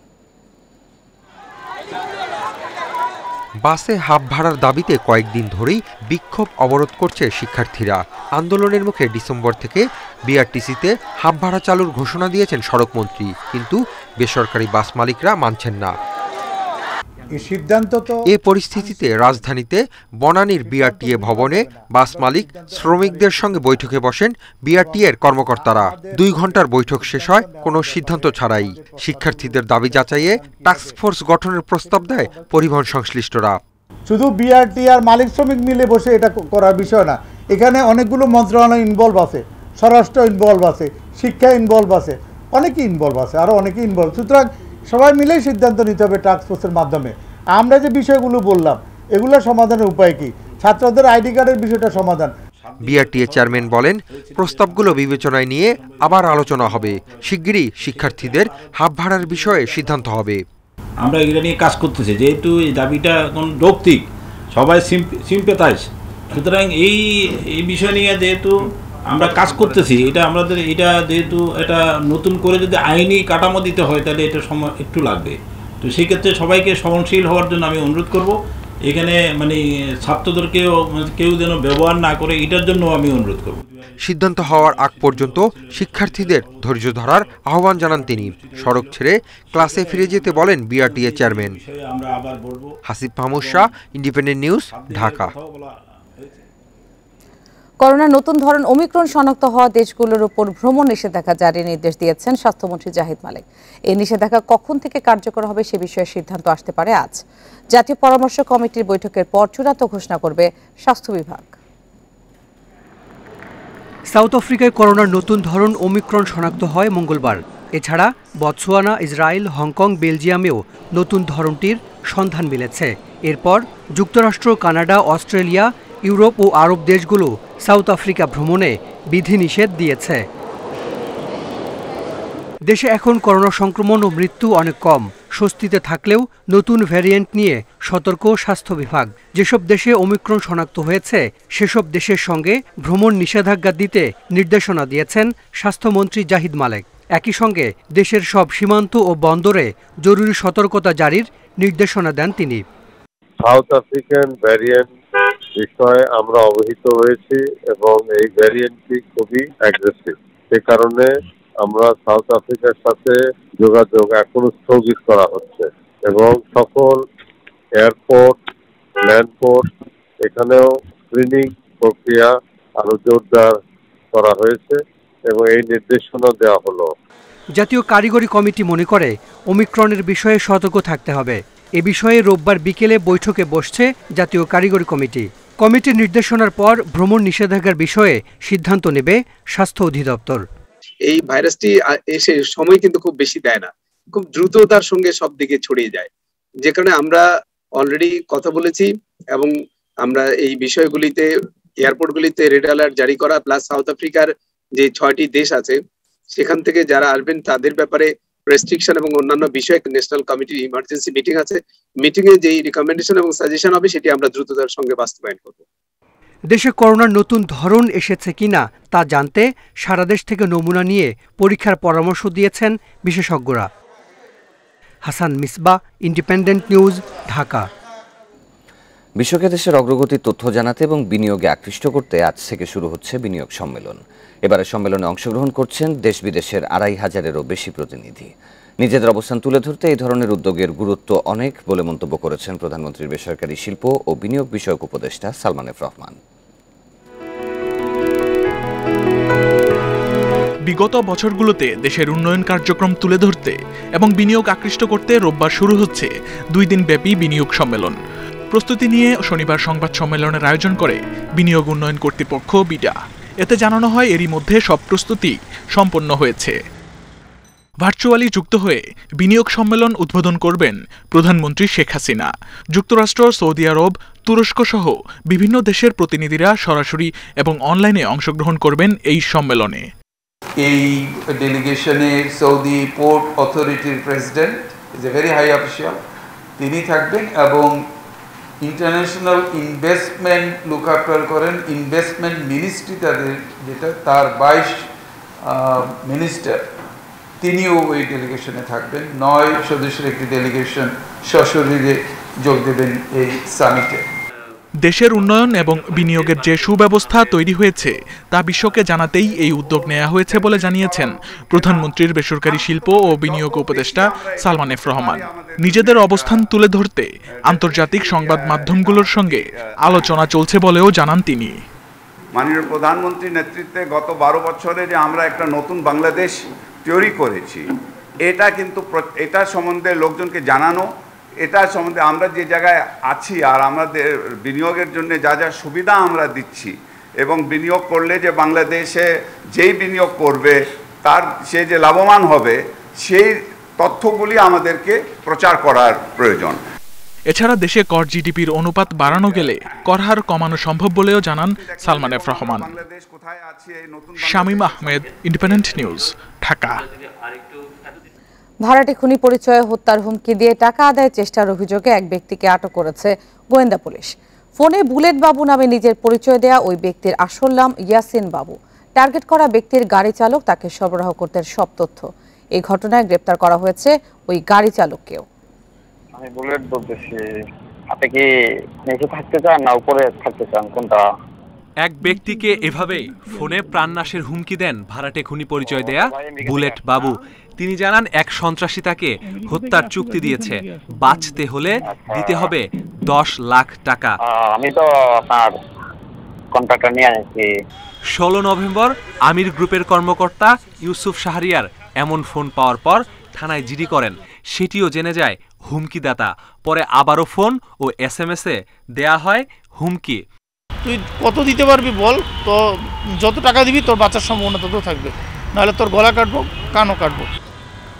বাসে হাফ ভাড়ার দাবিতে কয়েকদিন ধরেই বিক্ষোভ অবরোধ করছে শিক্ষার্থীরা। আন্দোলনের মুখে ডিসেম্বর থেকে বিআরটিসিতে হাফ ভাড়া চালুর ঘোষণা দিয়েছেন সড়কমন্ত্রী, কিন্তু বেসরকারি বাস মালিকরা মানছেন না। এ পরিস্থিতিতে রাজধানীতে বনানীর বিআরটিএ ভবনে বাস মালিক শ্রমিকদের সঙ্গে বৈঠকে বসেন বিআরটিএর কর্মকর্তারা। 2 ঘন্টার বৈঠক শেষ হয় কোনো সিদ্ধান্ত ছাড়াই। শিক্ষার্থীদের দাবি যাচাইয়ে টাস্ক ফোর্স গঠনের প্রস্তাব দেয় পরিবহন সংশ্লিষ্টরা। শুধু বিআরটি আর মালিক শ্রমিক মিলে বসে এটা করার বিষয় না, এখানে অনেকগুলো মন্ত্রণালয় ইনভলভ আছে, স্বরাষ্ট্র ইনভলভ আছে, শিক্ষা ইনভলভ আছে, অনেকেই ইনভলভ আছে, আরও অনেকেই ইনভলভ। সুতরাং সবাই মিলেই সিদ্ধান্ত নিতে হবে টাস্ক ফোর্সের মাধ্যমে। আমরা যে বিষয়গুলো বললাম এগুলো সমাধানের উপায় কি? ছাত্রদের আইডি কার্ডের বিষয়টা সমাধান। বিআরটিএ চেয়ারম্যান বলেন, প্রস্তাবগুলো বিবেচনায় নিয়ে আবার আলোচনা হবে। শিগগিরই শিক্ষার্থীদের হাফ ভাড়ার বিষয়ে সিদ্ধান্ত হবে। আমরা এটা নিয়ে কাজ করতেছি, যেহেতু এই দাবিটা এখন যৌক্তিক, সবাই সিম্পেথাইজ, সুতরাং এই বিষয় নিয়ে যেহেতু আমরা কাজ করতেছি, এটা আমাদের এটা যেহেতু এটা নতুন করে যদি আইনি কাঠামো দিতে হয় তাহলে এটা সময় একটু লাগবে। তো সেই ক্ষেত্রে সবাইকে সহনশীল হওয়ার জন্য আমি অনুরোধ করব। এখানে ছাত্রদেরকেও কেউ যেন ব্যবহার না করে, এটার জন্য আমি অনুরোধ করব। সিদ্ধান্ত হওয়ার আগ পর্যন্ত শিক্ষার্থীদের ধৈর্য ধরার আহ্বান জানান তিনি। সড়ক ছেড়ে ক্লাসে ফিরে যেতে বলেন BRTA chairman. Hasib Mahmud Shah, independent News, Dhaka. করোনার নতুন ধরন ওমিক্রন শনাক্ত হওয়া দেশগুলোর উপর ভ্রমণ নিষেধাজ্ঞা জারির নির্দেশ দিয়েছেন স্বাস্থ্যমন্ত্রী জাহিদ মালিক। এই নিষেধাজ্ঞা কখন থেকে কার্যকর হবে সে বিষয়ে সিদ্ধান্ত আসতে পারে আজ। জাতীয় পরামর্শ কমিটির বৈঠকের পর চূড়ান্ত ঘোষণা করবে স্বাস্থ্য বিভাগ। সাউথ আফ্রিকায় করোনার নতুন ধরন ওমিক্রন শনাক্ত হয় মঙ্গলবার। এছাড়া বতসোয়ানা, ইসরায়েল, হংকং, বেলজিয়ামেও নতুন ধরনটির সন্ধান মিলেছে। এরপর যুক্তরাষ্ট্র, কানাডা, অস্ট্রেলিয়া, ইউরোপ ও আরব দেশগুলো সাউথ আফ্রিকা ভ্রমণে বিধিনিষেধ দিয়েছে। দেশে এখন করোনা সংক্রমণ ও মৃত্যু অনেক কম। স্বস্তিতে থাকলেও নতুন ভ্যারিয়েন্ট নিয়ে সতর্ক স্বাস্থ্য বিভাগ। যেসব দেশে ওমিক্রন শনাক্ত হয়েছে সেসব দেশের সঙ্গে ভ্রমণ নিষেধাজ্ঞা দিতে নির্দেশনা দিয়েছেন স্বাস্থ্যমন্ত্রী জাহিদ মালিক। একই সঙ্গে দেশের সব সীমান্ত ও বন্দরে জরুরি সতর্কতা জারির নির্দেশনা দেন তিনি। সাউথ আফ্রিকান ভ্যারিয়েন্ট বিষয়ে আমরা অবহিত হয়েছি এবং এই ভ্যারিয়েন্টটি খুবই অ্যাগ্রেসিভ। সে কারণে আমরা সাউথ আফ্রিকার সাথে যোগাযোগ এখনো স্থগিত করা হচ্ছে এবং সকল এয়ারপোর্ট, ল্যান্ডপোর্ট এখানেও স্ক্রিনিং প্রক্রিয়া আরো জোরদার করা হয়েছে এবং এই নির্দেশনা দেওয়া হলো। জাতীয় কারিগরি কমিটি মনে করে ওমিক্রনের বিষয়ে সতর্ক থাকতে হবে। এ বিষয়ে রোববার বিকেলে বৈঠকে বসছে জাতীয় কারিগরি কমিটি। কমিটির নির্দেশনার পর ভ্রমণ নিষেধাজ্ঞার বিষয়ে সিদ্ধান্ত নেবে স্বাস্থ্য অধিদপ্তর। এই ভাইরাসটি এসে সময় কিন্তু খুব বেশি দেয় না, খুব দ্রুততার সঙ্গে সব দিকে ছড়িয়ে যায়, যে কারণে আমরা অলরেডি কথা বলেছি এবং আমরা এই বিষয়গুলিতে এয়ারপোর্টগুলিতে রেড অ্যালার্ট জারি করা, প্লাস সাউথ আফ্রিকার যে 6টি দেশ আছে সেখান থেকে যারা আসবেন তাদের ব্যাপারে রেস্ট্রিকশন এবং অন্যান্য বিষয়ে ন্যাশনাল কমিটির ইমার্জেন্সি মিটিং আছে। মিটিং এ যে রিকমেন্ডেশন এবং সাজেশন হবে সেটি আমরা দ্রুততার সঙ্গে বাস্তবায়ন করব। দেশে করোনার নতুন ধরন এসেছে কিনা তা জানতে সারা দেশ থেকে নমুনা নিয়ে পরীক্ষার পরামর্শ দিয়েছেন বিশেষজ্ঞরা। Hasan Misbah, independent News, Dhaka. বিশ্বকে দেশের অগ্রগতির তথ্য জানাতে এবং বিনিয়োগে আকৃষ্ট করতে আজ থেকে শুরু হচ্ছে বিনিয়োগ সম্মেলন। এবারের সম্মেলনে অংশগ্রহণ করছেন দেশ বিদেশের ২৫০০-এরও বেশি প্রতিনিধি। নিজেদের অবস্থান তুলে ধরতে এই ধরনের উদ্যোগের গুরুত্ব অনেক বলে মন্তব্য করেছেন প্রধানমন্ত্রীর বেসরকারি শিল্প ও বিনিয়োগ বিষয়ক উপদেষ্টা সালমান এফ রহমান। বিগত বছরগুলোতে দেশের উন্নয়ন কার্যক্রম তুলে ধরতে এবং বিনিয়োগ আকৃষ্ট করতে রোববার শুরু হচ্ছে 2 দিনব্যাপী বিনিয়োগ সম্মেলন। প্রস্তুতি নিয়ে শনিবার সংবাদ সম্মেলনের আয়োজন করে বিনিয়োগ উন্নয়ন কর্তৃপক্ষ বিডা। এতে জানানো হয় এরই মধ্যে সব প্রস্তুতি সম্পন্ন হয়েছে। ভার্চুয়ালি যুক্ত হয়ে বিনিয়োগ সম্মেলন উদ্বোধন করবেন প্রধানমন্ত্রী শেখ হাসিনা। যুক্তরাষ্ট্র, সৌদি আরব, তুরস্ক সহ বিভিন্ন দেশের প্রতিনিধিরা সরাসরি এবং অনলাইনে অংশগ্রহণ করবেন এই সম্মেলনে। এই ডেলিগেশনে সৌদি পোর্ট অথরিটির president is a very high official, তিনি থাকবেন এবং ইন্টারন্যাশনাল ইনভেস্টমেন্ট লুক আফটার করেন ইনভেস্টমেন্ট মিনিস্ট্রি তাদের, যেটা তার 22 মিনিস্টার, তিনিও ওই ডেলিগেশনে থাকবেন। 9 সদস্যের একটি ডেলিগেশন সশরীরে যোগ দেবেন এই সামিটে। দেশের উন্নয়ন এবং বিনিয়োগের যে সুব্যবস্থা তৈরি হয়েছে তা বিশ্বকে জানাতেই এই উদ্যোগ নেওয়া হয়েছে বলে জানিয়েছেন প্রধানমন্ত্রীর বেসরকারি শিল্প ও বিনিয়োগ উপদেষ্টা সালমান এফ রহমান। নিজেদের অবস্থান তুলে ধরতে আন্তর্জাতিক সংবাদ মাধ্যমগুলোর সঙ্গে আলোচনা চলছে বলেও জানান তিনি। মাননীয় প্রধানমন্ত্রীর নেতৃত্বে গত 12 বছরে যে আমরা একটা নতুন বাংলাদেশ তৈরি করেছি, এটা কিন্তু এটা সম্বন্ধে লোকজনকে জানানো, এটা সম্বন্ধে আমরা যে জায়গায় আছি আর আমাদের বিনিয়োগের জন্য যা যা সুবিধা আমরা দিচ্ছি, এবং বিনিয়োগ করলে যে বাংলাদেশে যেই বিনিয়োগ করবে তার সে যে লাভবান হবে, সেই তথ্যগুলি আমাদেরকে প্রচার করার প্রয়োজন। এছাড়া দেশে কর জিডিপির অনুপাত বাড়ানো গেলে কর হার কমানো সম্ভব বলেও জানান Salman F Rahman. Shamim Ahmed, Independent News, Dhaka. ভাড়াটে খুনি পরিচয়ে হত্যার হুমকি দিয়ে টাকা আদায়ের চেষ্টার অভিযোগে এক ব্যক্তিকে আটক করেছে গোয়েন্দা পুলিশ। ফোনে বুলেট বাবু নামে নিজের পরিচয় দেয়া ওই ব্যক্তির আসল নাম ইয়াসিন বাবু। টার্গেট করা ব্যক্তির গাড়ি চালক তাকে সরবরাহ করতে সব তথ্য। এই ঘটনায় গ্রেপ্তার করা হয়েছে ওই গাড়ি চালককেও। আমি বুলেট বলতেছি, আপনি কি নিচে থাকতে চান না উপরে থাকতে চান, কোনটা? এক ব্যক্তিকে এভাবে ফোনে প্রাণনাশের হুমকি দেন ভাড়াটে খুনি পরিচয় দেয়া বুলেট বাবু। তিনি জানান এক সন্ত্রাসী তাকে হত্যার চুক্তি দিয়েছে, বাঁচতে হলে দিতে হবে 10 লাখ টাকা। আমি তো আপনার কন্ট্রাক্টর নিয়ে আসছি। 16 নভেম্বর আমির গ্রুপের কর্মকর্তা ইউসুফ শাহরিয়ার এমন ফোন পাওয়ার পর থানায় জিডি করেন। সেটিও জেনে যায় হুমকিদাতা। পরে আবারও ফোন ও SMS এ দেয়া হয় হুমকি। তুই কত দিতে পারবি বল, তো যত টাকা দিবি তোর বাঁচার সম্ভাবনা তত থাকবে, নাহলে তোর গলা কাটবো, কানও কাটবো।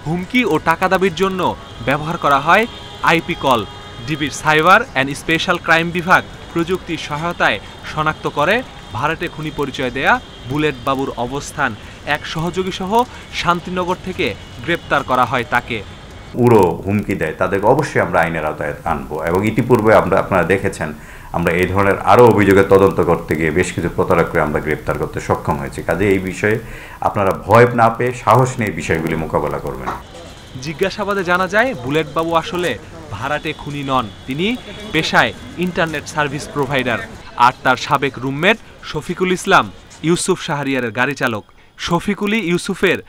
হুমকি ও টাকা দাবির জন্য ব্যবহার করা হয় আইপি কল। ডিবির সাইবার অ্যান্ড স্পেশাল ক্রাইম বিভাগ প্রযুক্তির সহায়তায় শনাক্ত করে ভাড়াটে খুনি পরিচয় দেয়া বুলেট বাবুর অবস্থান। এক সহযোগী সহ শান্তিনগর থেকে গ্রেপ্তার করা হয় তাকে। উড়ো হুমকি দেয় তাদেরকে অবশ্যই আমরা আইনের আওতায় আনবো, এবং ইতিপূর্বে আপনারা দেখেছেন আমরা এই ধরনের আরও অভিযোগের তদন্ত করতে গিয়ে বেশ কিছু প্রতারককে আমরা গ্রেপ্তার করতে সক্ষম হয়েছি। কাজে এই বিষয়ে আপনারা ভয় না পেয়ে সাহস নিয়ে বিষয়গুলি মোকাবেলা করবেন। জিজ্ঞাসাবাদে জানা যায় বুলেট বাবু আসলে ভাড়াটে খুনি নন, তিনি পেশায় ইন্টারনেট সার্ভিস প্রোভাইডার। আর তার সাবেক রুমমেট শফিকুল ইসলাম ইউসুফ শাহরিয়ারের গাড়ি চালক। শফিকুলি ইউসুফের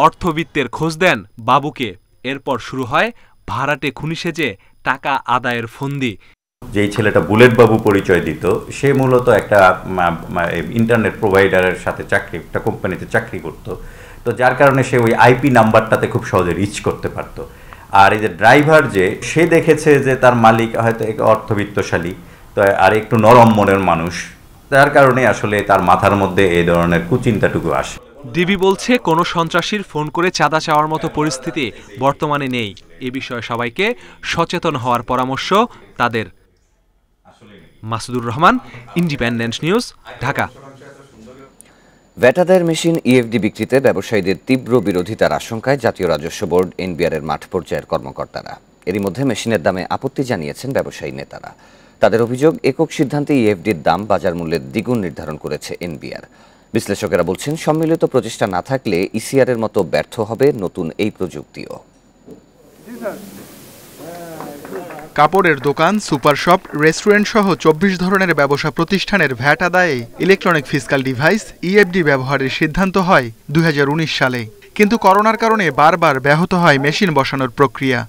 অর্থবিত্তের খোঁজ দেন বাবুকে। এরপর শুরু হয় ভাড়াটে খুনি সেজে টাকা আদায়ের ফন্দি। যেই ছেলেটা বুলেট বাবু পরিচয় দিত সে মূলত একটা ইন্টারনেট প্রোভাইডারের সাথে একটা কোম্পানিতে চাকরি করত, তো যার কারণে সে ওই আইপি নাম্বারটাতে খুব সহজে রিচ করতে পারত। আর এই যে ড্রাইভার যে সে দেখেছে যে তার মালিক হয়তো এক অর্থবিত্তশালী, তো আর একটু নরম মনের মানুষ, যার কারণে আসলে তার মাথার মধ্যে এই ধরনের কুচিন্তাটুকু আসে। ডিবি বলছে কোনো সন্ত্রাসীর ফোন করে চাঁদা চাওয়ার মতো পরিস্থিতি বর্তমানে নেই। এ বিষয়ে সবাইকে সচেতন হওয়ার পরামর্শ তাদের। Masudur Rahman, independent News, Dhaka. VAT আদায়ের মেশিন ইএফডি বিক্রিতে ব্যবসায়ীদের তীব্র বিরোধিতার আশঙ্কায় জাতীয় রাজস্ব বোর্ড এনবিআর-এর মাঠ পর্যায়ের কর্মকর্তারা। এরই মধ্যে মেশিনের দামে আপত্তি জানিয়েছেন ব্যবসায়ী নেতারা। তাদের অভিযোগ, একক সিদ্ধান্তে ইএফডির দাম বাজার মূল্যের দ্বিগুণ নির্ধারণ করেছে এনবিআর। বিশ্লেষকেরা বলছেন, সম্মিলিত প্রচেষ্টা না থাকলে ইসিআর-এর মতো ব্যর্থ হবে নতুন এই প্রযুক্তিও। কাপড়ের দোকান, সুপার শপ, রেস্টুরেন্ট সহ 24 ধরনের ব্যবসা প্রতিষ্ঠানের ভ্যাট আদায়ে ইলেকট্রনিক ফিসকাল ডিভাইস ইএফডি ব্যবহারের সিদ্ধান্ত হয় 2019 সালে। কিন্তু করোনার কারণে বারবার ব্যাহত হয় মেশিন বসানোর প্রক্রিয়া।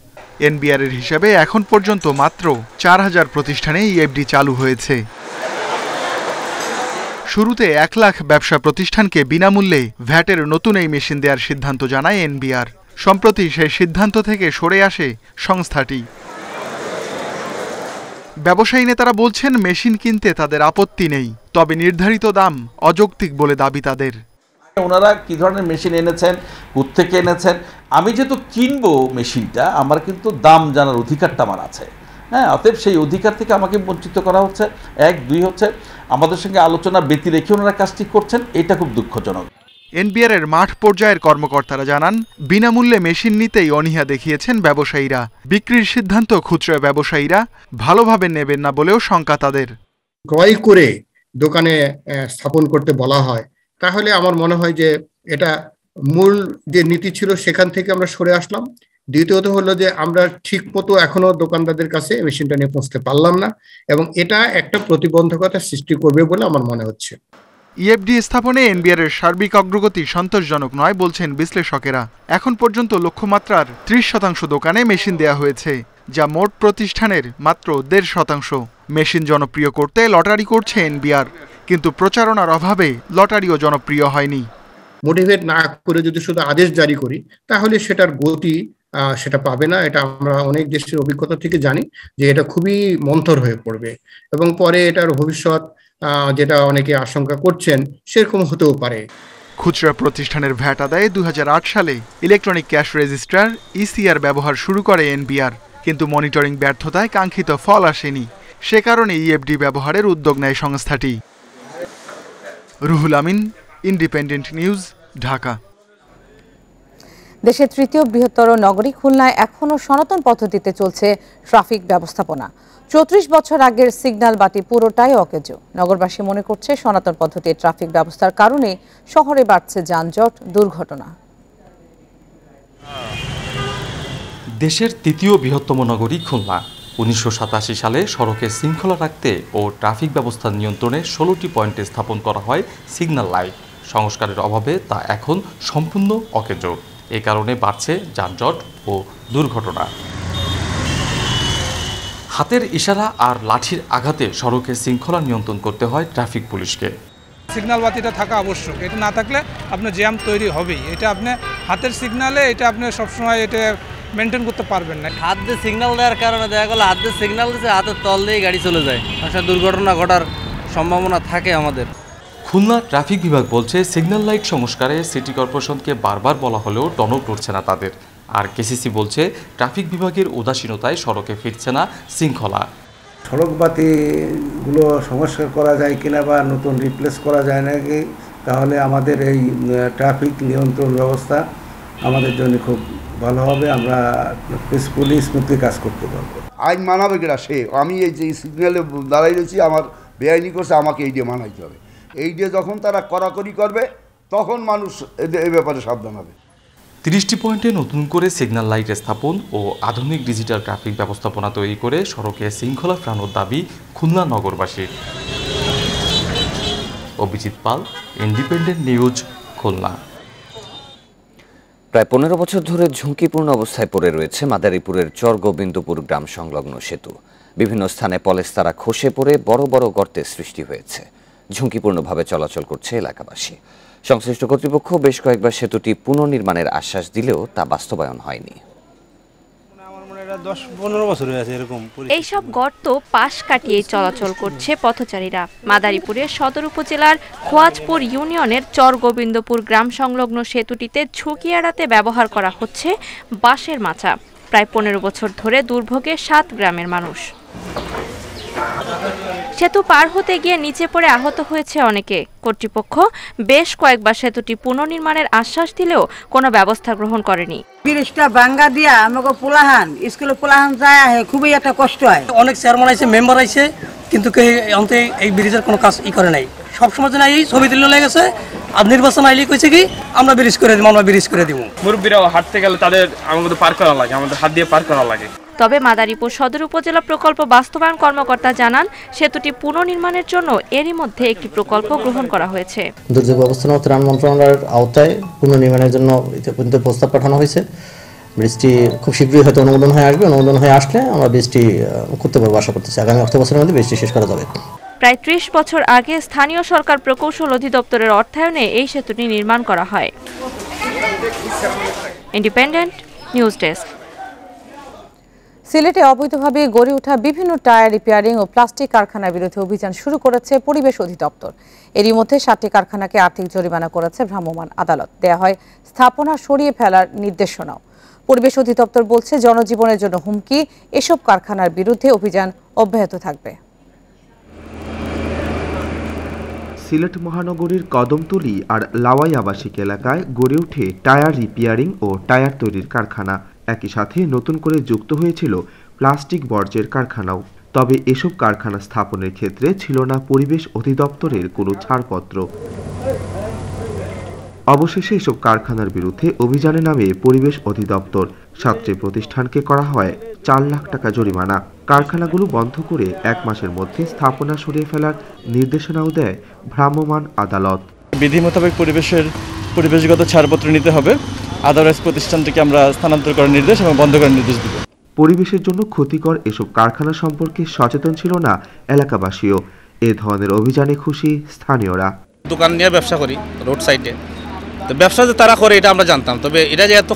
এনবিআর-এর হিসাবে এখন পর্যন্ত মাত্র 4000 প্রতিষ্ঠানে ইএফডি চালু হয়েছে। শুরুতে 1 লাখ ব্যবসা প্রতিষ্ঠানকে বিনামূল্যে ভ্যাটের নতুন এই মেশিন দেওয়ার সিদ্ধান্ত জানায় এনবিআর। সম্প্রতি সেই সিদ্ধান্ত থেকে সরে আসে সংস্থাটি। ব্যবসায়ী নেতারা বলছেন, মেশিন কিনতে তাদের আপত্তি নেই, তবে নির্ধারিত দাম অযৌক্তিক বলে দাবি তাদের। ওনারা কি ধরনের মেশিন এনেছেন, কোত্থেকে এনেছেন, আমি যেহেতু কিনবো মেশিনটা, আমার কিন্তু দাম জানার অধিকারটা আমার আছে। হ্যাঁ, অতএব সেই অধিকার থেকে আমাকে বঞ্চিত করা হচ্ছে। 1, 2 হচ্ছে আমাদের সঙ্গে আলোচনা ব্যতি রেখে ওনারা কাজটি করছেন, এটা খুব দুঃখজনক। এনবিআর-এর মাঠ পর্যায়ের কর্মকর্তারা জানান, বিনামূল্যে মেশিন নিতেই অনীহা দেখিয়েছেন ব্যবসায়ীরা। বিক্রির সিদ্ধান্ত খুচরা ব্যবসায়ীরা ভালোভাবে নেবেন না বলেও শঙ্কা তাদের। ক্রয় করে দোকানে স্থাপন করতে বলা হয়, তাহলে আমার মনে হয় যে এটা মূল যে নীতি ছিল সেখান থেকে আমরা সরে আসলাম। দ্বিতীয়ত হলো যে আমরা ঠিক মতো এখনো দোকানদারদের কাছে মেশিনটা নিয়ে পৌঁছতে পারলাম না, এবং এটা একটা প্রতিবন্ধকতা সৃষ্টি করবে বলে আমার মনে হচ্ছে। ইএফডি স্থাপনে এনবিআর-এর সার্বিক অগ্রগতি সন্তোষজনক নয় বলছেন বিশ্লেষকেরা। এখন পর্যন্ত লক্ষ্যমাত্রার 30% দোকানে মেশিন দেয়া হয়েছে, যা মোট প্রতিষ্ঠানের মাত্র 1.5%। মেশিন জনপ্রিয় করতে লটারি করছে এনবিআর, কিন্তু প্রচারণার অভাবে লটারিও জনপ্রিয় হয়নি। মোটিভেট না করে যদি শুধু আদেশ জারি করি, তাহলে সেটার গতি সেটা পাবে না। এটা আমরা অনেক দেশের অভিজ্ঞতা থেকে জানি যে এটা খুবই মন্থর হয়ে পড়বে, এবং পরে এটার ভবিষ্যৎ যেটা অনেকে আশঙ্কা করছেন সেরকম হতেও পারে। খুচরা প্রতিষ্ঠানের ভ্যাট আদায়ে 2008 সালে ইলেকট্রনিক ক্যাশ রেজিস্ট্রার ইসিআর ব্যবহার শুরু করে এনবিআর, কিন্তু মনিটরিং ব্যর্থতায় কাঙ্ক্ষিত ফল আসেনি। সে কারণে ইএফডি ব্যবহারের উদ্যোগ নেয় সংস্থাটি। Ruhul Amin, independent News, Dhaka. দেশের তৃতীয় বৃহত্তর নগরী খুলনায় এখনও সনাতন পদ্ধতিতে চলছে ট্রাফিক ব্যবস্থাপনা। 34 বছর আগের সিগন্যাল বাতি পুরোটাই অকেজো। নগরবাসী মনে করছে, সনাতন পদ্ধতির ট্রাফিক ব্যবস্থার কারণে শহরে বাড়ছে যানজট, দুর্ঘটনা। দেশের তৃতীয় বৃহত্তম নগরী খুলনা 1987 সালে সড়কে শৃঙ্খলা রাখতে ও ট্রাফিক ব্যবস্থা নিয়ন্ত্রণে 16টি পয়েন্টে স্থাপন করা হয় সিগন্যাল লাইট। সংস্কারের অভাবে তা এখন সম্পূর্ণ অকেজো। এ কারণে বাড়ছে যানজট ও দুর্ঘটনা। হাতের ইশারা আর লাঠির আঘাতে সড়কে শৃঙ্খলা নিয়ন্ত্রণ করতে হয় ট্রাফিক পুলিশকে। সিগন্যাল বাতিটা থাকা আবশ্যক, এটা না থাকলে আপনার জ্যাম তৈরি হবেই। এটা আপনি হাতের সিগন্যালে এটা আপনি সবসময় এটা মেনটেন করতে পারবেন না। হাত দিয়ে সিগন্যাল দেওয়ার কারণে দেখা গেলো হাত দিয়ে সিগন্যাল দিচ্ছে, হাতের তল দিয়ে গাড়ি চলে যায়, একটা দুর্ঘটনা ঘটার সম্ভাবনা থাকে আমাদের। খুলনা ট্রাফিক বিভাগ বলছে, সিগন্যাল লাইট সংস্কারে সিটি কর্পোরেশনকে বারবার বলা হলেও টনক নড়ছে না তাদের। আর কেসিসি বলছে, ট্রাফিক বিভাগের উদাসীনতায় সড়কে ফিরছে না শৃঙ্খলা। সড়ক বাতিগুলো সংস্কার করা যায় কিনা বা নতুন রিপ্লেস করা যায় নাকি, তাহলে আমাদের এই ট্রাফিক নিয়ন্ত্রণ ব্যবস্থা আমাদের জন্য খুব ভালো হবে। আমরা পিসফুলি স্মুথলি কাজ করতে পারবো। আইন মানাবে কিনা সে, আমি এই যে সিগন্যালে দাঁড়াই রয়েছি, আমার বেআইনি করছে, আমাকে এই দিয়ে মানাইতে হবে। এই দিয়ে যখন তারা কড়াকড়ি করবে, তখন মানুষ এই ব্যাপারে সাবধান হবে। 30টি পয়েন্টে নতুন করে সিগন্যাল লাইট স্থাপন ও আধুনিক ডিজিটাল ট্রাফিক ব্যবস্থাপনা তৈরি করে সড়কে শৃঙ্খলা ফেরানোর দাবি খুলনা নগরবাসীর। অভিজিৎ পাল, ইন্ডিপেন্ডেন্ট নিউজ, খুলনা। প্রায় 15 বছর ধরে ঝুঁকিপূর্ণ অবস্থায় পড়ে রয়েছে মাদারীপুরের চর গোবিন্দপুর গ্রাম সংলগ্ন সেতু। বিভিন্ন স্থানে পলেস্তারা খসে পড়ে বড় বড় গর্তের সৃষ্টি হয়েছে। ঝুঁকিপূর্ণভাবে চলাচল করছে এলাকাবাসী। সংশ্লিষ্ট কর্তৃপক্ষ বেশ কয়েকবার সেতুটি পুনর্নির্মাণের আশ্বাস দিলেও তা বাস্তবায়ন হয়নি। এইসব গর্ত পাশ কাটিয়ে চলাচল করছে পথচারীরা। মাদারীপুরের সদর উপজেলার খোয়াজপুর ইউনিয়নের চর গোবিন্দপুর গ্রাম সংলগ্ন সেতুটিতে ঝুঁকি এড়াতে ব্যবহার করা হচ্ছে বাঁশের মাচা। প্রায় 15 বছর ধরে দুর্ভোগে 7 গ্রামের মানুষ। সেতু পার হতে গিয়ে নিচে পড়ে আহত হয়েছে অনেকে। কর্তৃপক্ষ বেশ কয়েকবার সেতুটি পুনর্নির্মাণের আশ্বাস দিলেও কোনো ব্যবস্থা গ্রহণ করেনি। ব্রিজটা ভাঙ্গা দিয়া আমাকে পোলাহান স্কুলে পোলাহান যায় খুবই একটা কষ্ট হয়। অনেক চেয়ারম্যান আছে, মেম্বার আছে, কিন্তু এই ব্রিজের কোনো কাজ করে নাই। সবসময় যেন এই ছবি তুলে লেগেছে, আর নির্বাচন আইলে কইছে কি আমরা ব্রিজ করে দিব, আমরা ব্রিজ করে দিব। মুরব্বীরাও হাঁটতে গেলে তাদের আমাদের পার করা লাগে, আমাদের হাত দিয়ে পার করা লাগে। তবে মাদারীপুর সদর উপজেলা প্রকল্প বাস্তবায়ন কর্মকর্তা জানান, সেতুটি পুনর্নির্মাণের জন্য এরই মধ্যে একটি প্রকল্প গ্রহণ করা হয়েছে। দুর্যোগ ব্যবস্থাপনা ও ত্রাণ মন্ত্রণালয়ের আওতায় পুনর্নির্মাণের জন্য ইতিমধ্যে প্রস্তাব পাঠানো হয়েছে। ব্রিজটি খুব শীঘ্রই হয়তো অনুমোদন হয়ে আসবে। অনুমোদন হয়ে আসলে আমরা ব্রিজটি করতে পারবো, আশা করতেছি আগামী অর্থ বছরের মধ্যে ব্রিজটি শেষ করা যাবে। প্রায় 30 বছর আগে স্থানীয় সরকার প্রকৌশল অধিদপ্তরের অর্থায়নে এই সেতুটি নির্মাণ করা হয়। Independent News desk. সিলেটে অবৈধভাবে গড়ে ওঠা বিভিন্ন টায়ার রিপেয়ারিং ও প্লাস্টিক কারখানার বিরুদ্ধে অভিযান শুরু করেছে পরিবেশ অধিদপ্তর। এরই মধ্যে 7টি কারখানাকে আর্থিক জরিমানা করেছে ভ্রাম্যমাণ আদালত। দেয়া হয় স্থাপনা সরিয়ে ফেলার নির্দেশনাও। পরিবেশ অধিদপ্তর বলছে, জনজীবনের জন্য হুমকি এসব কারখানার বিরুদ্ধে অভিযান অব্যাহত থাকবে। সিলেট মহানগরীর কদমতলী আর লাওয়াই আবাসিক এলাকায় গড়ে ওঠে টায়ার রিপেয়ারিং ও টায়ার তৈরির কারখানা। একই সাথে নতুন করে যুক্ত হয়েছিল প্লাস্টিক বর্জ্যের কারখানাও। তবে এসব কারখানা স্থাপনের ক্ষেত্রে ছিল না পরিবেশ অধিদপ্তরের কোনো ছাড়পত্র। অবশেষে এসব কারখানার বিরুদ্ধে অভিযানে নামে পরিবেশ অধিদপ্তর। 7টি প্রতিষ্ঠানকে করা হয় 4 লাখ টাকা জরিমানা। কারখানাগুলো বন্ধ করে 1 মাসের মধ্যে স্থাপনা সরিয়ে ফেলার নির্দেশনাও দেয় ভ্রাম্যমাণ আদালত। বিধি মোতাবেক পরিবেশগত ছাড়পত্র নিতে হবে, আদারওয়াইজ প্রতিষ্ঠানটিকে আমরা স্থানান্তর করার নির্দেশ এবং বন্ধ করার নির্দেশ দিব। পরিবেশের জন্য ক্ষতিকর এসব কারখানা সম্পর্কে সচেতন ছিল না এলাকাবাসীও। এ ধরনের অভিযানে খুশি স্থানীয়রা। দোকান নিয়ে ব্যবসা করি রোড সাইডে, তো ব্যবসা যে তারা করে এটা আমরা জানতাম, তবে এটা যে এত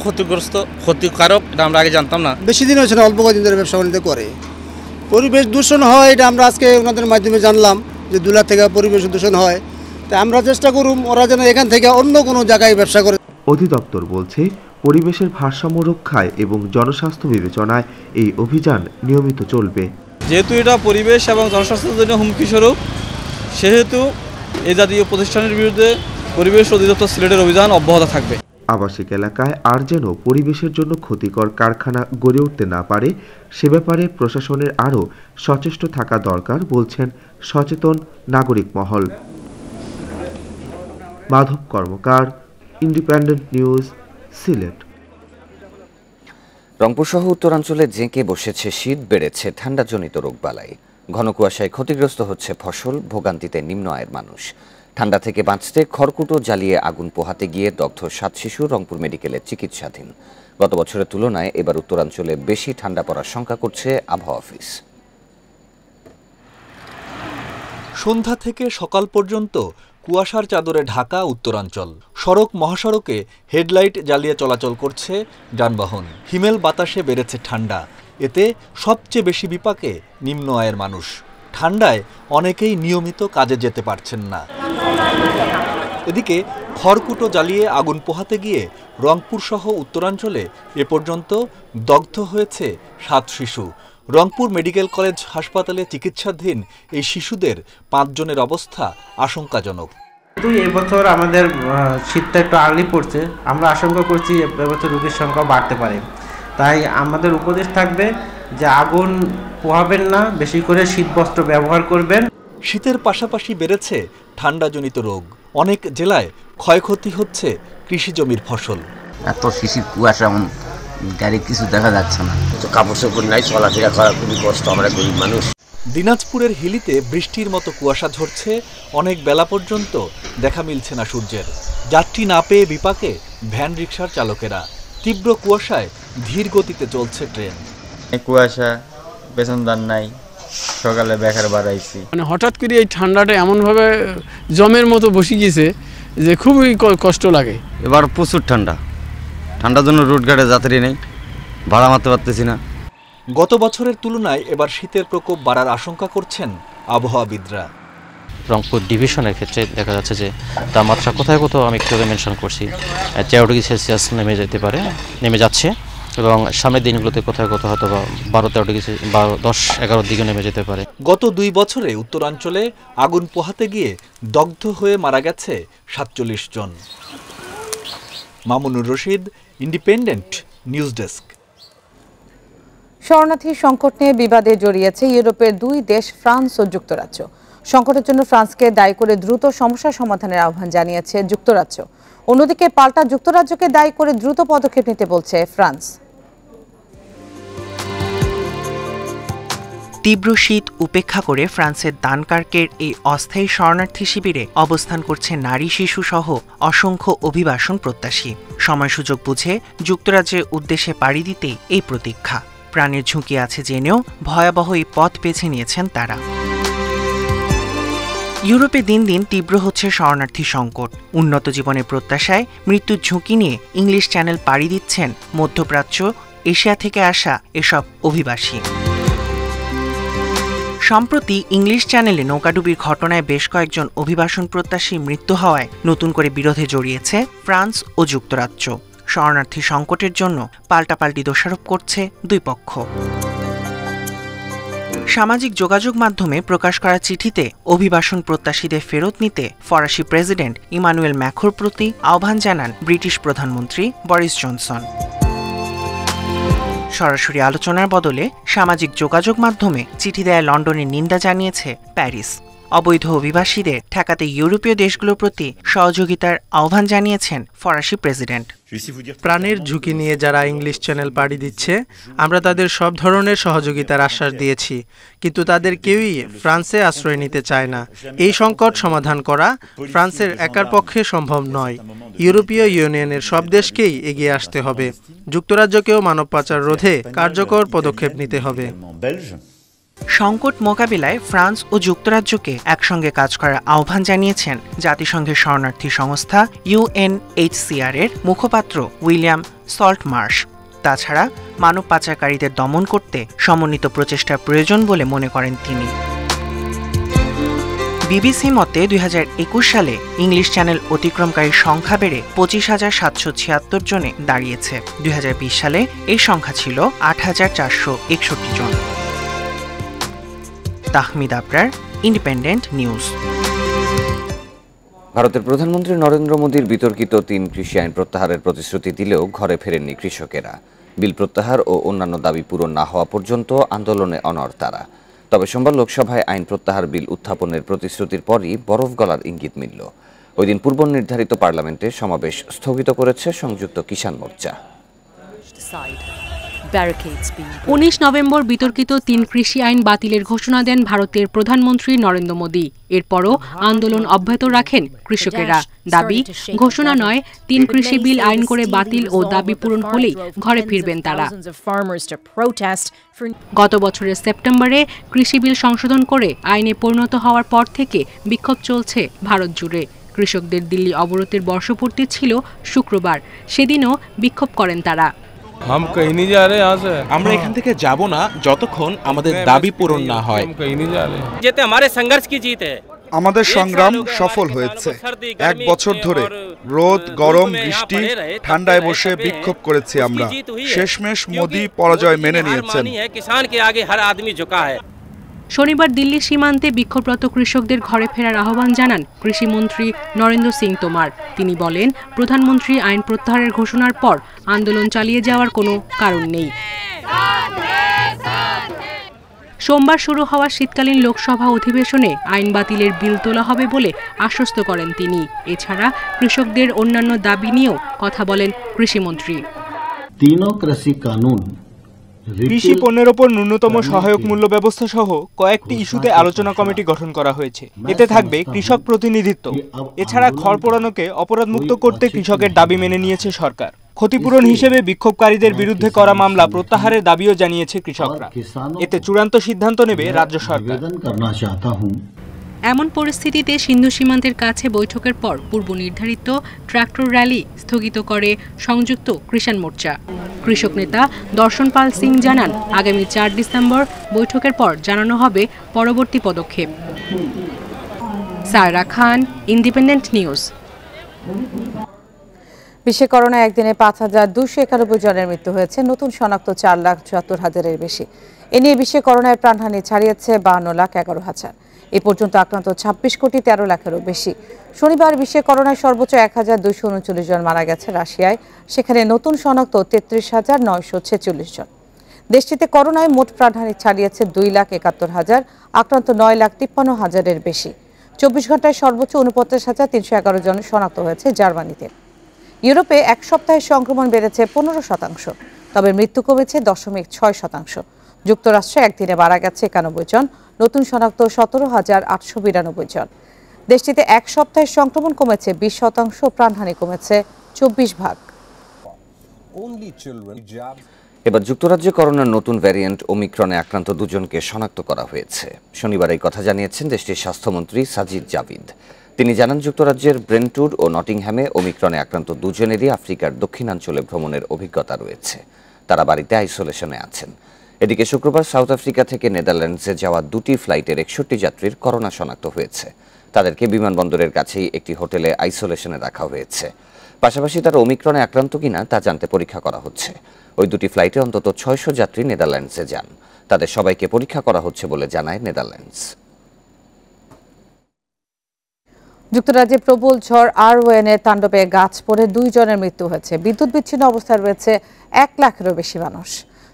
ক্ষতিকারক এটা আমরা আগে জানতাম না। বেশি দিন হয়েছে না, অল্প কদিন ধরে ব্যবসা বাণিজ্য করে। পরিবেশ দূষণ হয় এটা আমরা আজকে ওনাদের মাধ্যমে জানলাম যে দুলা থেকে পরিবেশ দূষণ হয়। তা আমরা চেষ্টা করুম ওরা যেন এখান থেকে অন্য কোনো জায়গায় ব্যবসা করে। অধিদপ্তর বলছে, পরিবেশের ভারসাম্য রক্ষায় এবং জনস্বাস্থ্য বিবেচনায় এই অভিযান নিয়মিত চলবে। যেহেতু এটা পরিবেশ এবং জনস্বাস্থ্যের জন্য হুমকি স্বরূপ, সেহেতু এই জাতীয় প্রতিষ্ঠানের বিরুদ্ধে পরিবেশ অধিদপ্তর সিলেটের অভিযান অব্যাহত থাকবে। আবাসিক এলাকায় আর যেন পরিবেশের জন্য ক্ষতিকর কারখানা গড়ে উঠতে না পারে, সে ব্যাপারে প্রশাসনের আরও সচেষ্ট থাকা দরকার বলছেন সচেতন নাগরিক মহল। মাধব কর্মকার, ইন্ডিপেন্ডেন্ট নিউজ, সিলেট। রংপুর সহ উত্তরাঞ্চলে জেঁকে বসেছে শীত, বেড়েছে ঠান্ডাজনিত রোগবালাই। ঘন কুয়াশায় ক্ষতিগ্রস্ত হচ্ছে ফসল, ভোগান্তিতে নিম্ন আয়ের মানুষ। ঠান্ডা থেকে বাঁচতে খড়কুটো জ্বালিয়ে আগুন পোহাতে গিয়ে দগ্ধ 7 শিশু রংপুর মেডিকেলে চিকিৎসাধীন। গত বছরের তুলনায় এবার উত্তরাঞ্চলে বেশি ঠান্ডা পড়ার শঙ্কা করছে আবহাওয়া অফিস। সন্ধ্যা থেকে সকাল পর্যন্ত কুয়াশার চাদরে ঢাকা উত্তরাঞ্চল। সড়ক মহাসড়কে হেডলাইট জ্বালিয়ে চলাচল করছে যানবাহন। হিমেল বাতাসে বেড়েছে ঠান্ডা, এতে সবচেয়ে বেশি বিপাকে নিম্ন আয়ের মানুষ। ঠান্ডায় অনেকেই নিয়মিত কাজে যেতে পারছেন না। এদিকে খড়কুটো জ্বালিয়ে আগুন পোহাতে গিয়ে রংপুর সহ উত্তরাঞ্চলে এ পর্যন্ত দগ্ধ হয়েছে 7 শিশু। রংপুর মেডিকেল কলেজ হাসপাতালে চিকিৎসাধীন এই শিশুদের 5 জনের অবস্থা আশঙ্কাজনক। এবছর আমাদের শীতটা একটু আর্লি পড়ছে, আমরা আশঙ্কা করছি এবছর রোগীর সংখ্যা বাড়তে পারে। তাই আমাদের উপদেশ থাকবে যে আগুন পোহাবেন না, বেশি করে শীতবস্ত্র ব্যবহার করবেন। শীতের পাশাপাশি বেড়েছে ঠান্ডাজনিত রোগ। অনেক জেলায় ক্ষয়ক্ষতি হচ্ছে কৃষি জমির ফসল। এত শিশির কুয়াশা, গাড়ি কিছু দেখা যাচ্ছে না, কাপড় চোপড় নাই, চলাফেরা করা খুবই কষ্ট, আমরা গরিব মানুষ। দিনাজপুরের হিলিতে বৃষ্টির মতো কুয়াশা ঝরছে, অনেক বেলা পর্যন্ত দেখা মিলছে না সূর্যের। যাত্রী না পেয়ে বিপাকে ভ্যান রিকশার চালকেরা। তীব্র কুয়াশায় ধীর গতিতে চলছে ট্রেন। কুয়াশা, পেছনদার নাই, সকালে বেকার বাড়াইছি। হঠাৎ করে এই ঠান্ডাটা এমনভাবে জমের মতো বসে গিয়েছে যে খুবই কষ্ট লাগে। এবার প্রচুর ঠান্ডা, ঠান্ডার জন্য রোডঘাটে যাত্রী নেই, ভাড়া মারতে পারতেছি না। গত বছরের তুলনায় এবার শীতের প্রকোপ বাড়ার আশঙ্কা করছেন আবহাওয়াবিদরা। রংপুর ডিভিশনের ক্ষেত্রে দেখা যাচ্ছে যে তাপমাত্রা কোথায় কোথাও আমি একটু মেনশন করছি 13 ডিগ্রি সেলসিয়াস নেমে যাচ্ছে, এবং সামনের দিনগুলোতে কোথাও কোথাও হয়তো 12-13 ডিগ্রি 10-11 দিকে নেমে যেতে পারে। গত 2 বছরে উত্তরাঞ্চলে আগুন পোহাতে গিয়ে দগ্ধ হয়ে মারা গেছে 47 জন। Mamunur Rashid, Independent News desk. শরণার্থী সংকট নিয়ে বিবাদে জড়িয়েছে ইউরোপের 2 দেশ ফ্রান্স ও যুক্তরাজ্য। সংকটের জন্য ফ্রান্সকে দায়ী করে দ্রুত সমস্যা সমাধানের আহ্বান জানিয়েছে যুক্তরাজ্য। অন্যদিকে পাল্টা যুক্তরাজ্যকে দায়ী করে দ্রুত পদক্ষেপ নিতে বলছে ফ্রান্স। তীব্র শীত উপেক্ষা করে ফ্রান্সের দানকার্কের এই অস্থায়ী শরণার্থী শিবিরে অবস্থান করছে নারী, শিশু সহ অসংখ্য অভিবাসন প্রত্যাশী। সময় সুযোগ বুঝে যুক্তরাজ্যের উদ্দেশ্যে পাড়ি দিতেই এই প্রতীক্ষা। প্রাণের ঝুঁকি আছে জেনেও ভয়াবহ এই পথ বেছে নিয়েছেন তারা। ইউরোপে দিন দিন তীব্র হচ্ছে শরণার্থী সংকট। উন্নত জীবনের প্রত্যাশায় মৃত্যুর ঝুঁকি নিয়ে ইংলিশ চ্যানেল পাড়ি দিচ্ছেন মধ্যপ্রাচ্য, এশিয়া থেকে আসা এসব অভিবাসী। সম্প্রতি ইংলিশ চ্যানেলে নৌকাডুবির ঘটনায় বেশ কয়েকজন অভিবাসন প্রত্যাশী মৃত্যু হওয়ায় নতুন করে বিরোধে জড়িয়েছে ফ্রান্স ও যুক্তরাজ্য। শরণার্থী সংকটের জন্য পাল্টাপাল্টি দোষারোপ করছে দুই পক্ষ। সামাজিক যোগাযোগ মাধ্যমে প্রকাশ করা চিঠিতে অভিবাসন প্রত্যাশীদের ফেরত নিতে ফরাসি প্রেসিডেন্ট ইমানুয়েল ম্যাক্রোর প্রতি আহ্বান জানান ব্রিটিশ প্রধানমন্ত্রী বরিস জনসন। সরাসরি আলোচনার বদলে সামাজিক যোগাযোগ মাধ্যমে চিঠি দেয়া লন্ডনের নিন্দা জানিয়েছে প্যারিস। অবৈধ অভিবাসীদের ঠেকাতে ইউরোপীয় দেশগুলোর প্রতি সহযোগিতার আহ্বান জানিয়েছেন ফরাসি প্রেসিডেন্ট। প্রাণের ঝুঁকি নিয়ে যারা ইংলিশ চ্যানেল পাড়ি দিচ্ছে, আমরা তাদের সব ধরনের সহযোগিতার আশ্বাস দিয়েছি, কিন্তু তাদের কেউই ফ্রান্সে আশ্রয় নিতে চায় না। এই সংকট সমাধান করা ফ্রান্সের একার পক্ষে সম্ভব নয়। ইউরোপীয় ইউনিয়নের সব দেশকেই এগিয়ে আসতে হবে। যুক্তরাজ্যকেও মানব পাচার রোধে কার্যকর পদক্ষেপ নিতে হবে। সংকট মোকাবিলায় ফ্রান্স ও যুক্তরাজ্যকে একসঙ্গে কাজ করার আহ্বান জানিয়েছেন জাতিসংঘের শরণার্থী সংস্থা UNHCR এর মুখপাত্র উইলিয়াম সল্টমার্শ। তাছাড়া মানব পাচারকারীদের দমন করতে সমন্বিত প্রচেষ্টার প্রয়োজন বলে মনে করেন তিনি। বিবিসি মতে 2021 সালে ইংলিশ চ্যানেল অতিক্রমকারীর সংখ্যা বেড়ে 25,776 জনে দাঁড়িয়েছে। 2020 সালে এই সংখ্যা ছিল 8,461 জন। Tahmid Abrar, Independent News. ভারতের প্রধানমন্ত্রী নরেন্দ্র মোদীর বিতর্কিত 3 কৃষি আইন প্রত্যাহারের প্রতিশ্রুতি দিলেও ঘরে ফেরেননি কৃষকেরা। বিল প্রত্যাহার ও অন্যান্য দাবি পূরণ না হওয়া পর্যন্ত আন্দোলনে অনড় তারা। তবে সোমবার লোকসভায় আইন প্রত্যাহার বিল উত্থাপনের প্রতিশ্রুতির পরই বরফ গলার ইঙ্গিত মিলল। ওই দিন পূর্ব নির্ধারিত পার্লামেন্টে সমাবেশ স্থগিত করেছে সংযুক্ত কিষাণ মোর্চা। 19 নভেম্বর বিতর্কিত 3 কৃষি আইন বাতিলের ঘোষণা দেন ভারতের প্রধানমন্ত্রী নরেন্দ্র মোদী। এরপরও আন্দোলন অব্যাহত রাখেন কৃষকেরা। দাবি ঘোষণা নয়, 3 কৃষি বিল আইন করে বাতিল ও দাবি পূরণ হলেই ঘরে ফিরবেন তারা। গত বছরের সেপ্টেম্বরে কৃষি বিল সংশোধন করে আইনে পরিণত হওয়ার পর থেকে বিক্ষোভ চলছে ভারত জুড়ে। কৃষকদের দিল্লি অবরোধের বর্ষপূর্তি ছিল শুক্রবার। সেদিনও বিক্ষোভ করেন তারা। আমরা এখান থেকে যাব না যতক্ষণ আমাদের দাবি পূরণ না হয়। আমাদের সংগ্রাম সফল হয়েছে। 1 বছর ধরে রোদ, গরম, বৃষ্টি, ঠান্ডায় বসে বিক্ষোভ করেছি আমরা। শেষমেশ মোদি পরাজয় মেনে নিয়েছেন। শনিবার দিল্লি সীমান্তে বিক্ষোভরত কৃষকদের ঘরে ফেরার আহ্বান জানান কৃষিমন্ত্রী নরেন্দ্র সিং তোমার। তিনি বলেন, প্রধানমন্ত্রী আইন প্রত্যাহারের ঘোষণার পর আন্দোলন চালিয়ে যাওয়ার কোনো কারণ নেই। সোমবার শুরু হওয়া শীতকালীন লোকসভা অধিবেশনে আইন বাতিলের বিল তোলা হবে বলে আশ্বস্ত করেন তিনি। এছাড়া কৃষকদের অন্যান্য দাবি নিয়েও কথা বলেন কৃষিমন্ত্রী। কৃষি পণ্যের ওপর ন্যূনতম সহায়ক মূল্য ব্যবস্থা সহ কয়েকটি ইস্যুতে আলোচনা কমিটি গঠন করা হয়েছে। এতে থাকবে কৃষক প্রতিনিধিত্ব। এছাড়া খড় পোড়ানোকে অপরাধমুক্ত করতে কৃষকের দাবি মেনে নিয়েছে সরকার। ক্ষতিপূরণ হিসেবে বিক্ষোভকারীদের বিরুদ্ধে করা মামলা প্রত্যাহারের দাবিও জানিয়েছে কৃষকরা। এতে চূড়ান্ত সিদ্ধান্ত নেবে রাজ্য সরকার। এমন পরিস্থিতিতে সিন্ধু সীমান্তের কাছে বৈঠকের পর পূর্ব নির্ধারিত ট্রাক্টর র্যালি স্থগিত করে সংযুক্ত কিষাণ মোর্চা। কৃষক নেতা দর্শন পাল সিং জানান, আগামী 4 ডিসেম্বর বৈঠকের পর জানানো হবে পরবর্তী পদক্ষেপ। সায়রা খান, ইন্ডিপেন্ডেন্ট নিউজ। বিশ্বে করোনায় একদিনে ৫,২৯১ জনের মৃত্যু হয়েছে, নতুন শনাক্ত 4,৭৪,000-এর বেশি। এ নিয়ে বিশ্বে করোনায় প্রাণহানি ছাড়িয়েছে 52,11,000। এ পর্যন্ত আক্রান্ত 26 কোটি 13 লাখেরও বেশি। শনিবার বিশ্বে করোনায় সর্বোচ্চ 1,239 জন মারা গেছে রাশিয়ায়, সেখানে নতুন শনাক্ত 33,946 জন। দেশটিতে করোনায় মোট প্রাণহানি ছাড়িয়েছে 2,71,000, আক্রান্ত 9,53,000-এর বেশি। 24 ঘন্টায় সর্বোচ্চ 49,311 জন শনাক্ত হয়েছে জার্মানিতে। ইউরোপে এক সপ্তাহে সংক্রমণ বেড়েছে 15%, তবে মৃত্যু কমেছে 0.6%। যুক্তরাষ্ট্রে একদিনে মারা গেছে 91 জন, নতুন শনাক্ত 17,892 জন। দেশটিতে এক সপ্তাহে সংক্রমণ কমেছে 20%, প্রাণহানি কমেছে 24%। এবার যুক্তরাজ্যে করোনার নতুন ভ্যারিয়েন্ট ওমিক্রনে আক্রান্ত 2 জনকে শনাক্ত করা হয়েছে। শনিবার এই কথা জানিয়েছেন দেশটির স্বাস্থ্যমন্ত্রী সাজিদ জাভিদ। তিনি জানান, যুক্তরাজ্যের ব্রেন্টউড ও নটিংহ্যামে ওমিক্রনে আক্রান্ত 2 জনেরই আফ্রিকার দক্ষিণাঞ্চলে ভ্রমণের অভিজ্ঞতা রয়েছে। তারা বাড়িতে আইসোলেশনে আছেন। এদিকে শুক্রবার সাউথ আফ্রিকা থেকে নেদারল্যান্ডসে যাওয়া 2টি ফ্লাইটের 61 যাত্রীর করোনা শনাক্ত হয়েছে। তাদেরকে বিমানবন্দরের কাছেই একটি হোটেলে আইসোলেশনে রাখা হয়েছে। পাশাপাশি তারা ওমিক্রনে আক্রান্ত কিনা তা জানতে পরীক্ষা করা হচ্ছে। ওই 2টি ফ্লাইটে অন্তত 600 যাত্রী নেদারল্যান্ডসে যান। তাদের সবাইকে পরীক্ষা করা হচ্ছে বলে জানায় নেদারল্যান্ডস। যুক্তরাজ্যে প্রবল ঝড় আরওয়েনের তাণ্ডবে গাছ পড়ে 2 জনের মৃত্যু হয়েছে। বিদ্যুৎ বিচ্ছিন্ন অবস্থায় রয়েছে 1 লাখেরও বেশি মানুষ।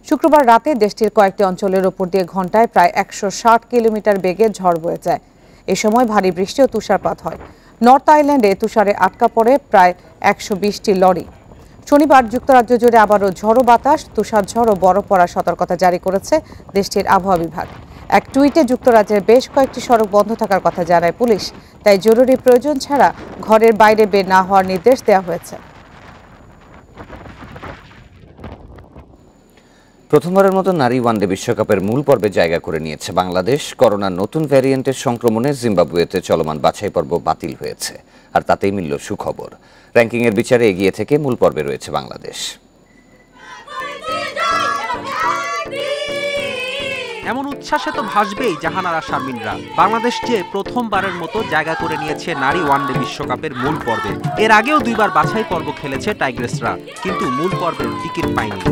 শুক্রবার রাতে দেশটির কয়েকটি অঞ্চলের উপর দিয়ে ঘন্টায় প্রায় 160 কিলোমিটার বেগে ঝড় বয়ে যায়। এ সময় ভারী বৃষ্টি ও তুষারপাত হয়। নর্থ আইল্যান্ডে তুষারে আটকা পড়ে প্রায় 120টি লরি। শনিবার যুক্তরাজ্য জুড়ে আবারও ঝড়ো বাতাস, তুষারঝড় ও বরফ পড়ার সতর্কতা জারি করেছে দেশটির আবহাওয়া বিভাগ। এক টুইটে যুক্তরাজ্যের বেশ কয়েকটি সড়ক বন্ধ থাকার কথা জানায় পুলিশ। তাই জরুরি প্রয়োজন ছাড়া ঘরের বাইরে বের না হওয়ার নির্দেশ দেওয়া হয়েছে। প্রথমবারের মতো নারী ওয়ানডে বিশ্বকাপের মূল পর্বে জায়গা করে নিয়েছে বাংলাদেশ। করোনার নতুন ভ্যারিয়েন্টের সংক্রমণে জিম্বাবুয়েতে চলমান বাছাই পর্ব বাতিল হয়েছে, আর তাতেই মিলল সুখবর। র্যাঙ্কিংয়ের বিচারে এগিয়ে থেকে মূল পর্বে রয়েছে বাংলাদেশ। এমন উচ্ছ্বাসে তো ভাসবেই জাহানারা শারমিনরা। বাংলাদেশ যে প্রথমবারের মতো জায়গা করে নিয়েছে নারী ওয়ানডে বিশ্বকাপের মূল পর্বে। এর আগেও 2বার বাছাই পর্ব খেলেছে টাইগ্রেসরা, কিন্তু মূল পর্বের টিকিট পায়নি।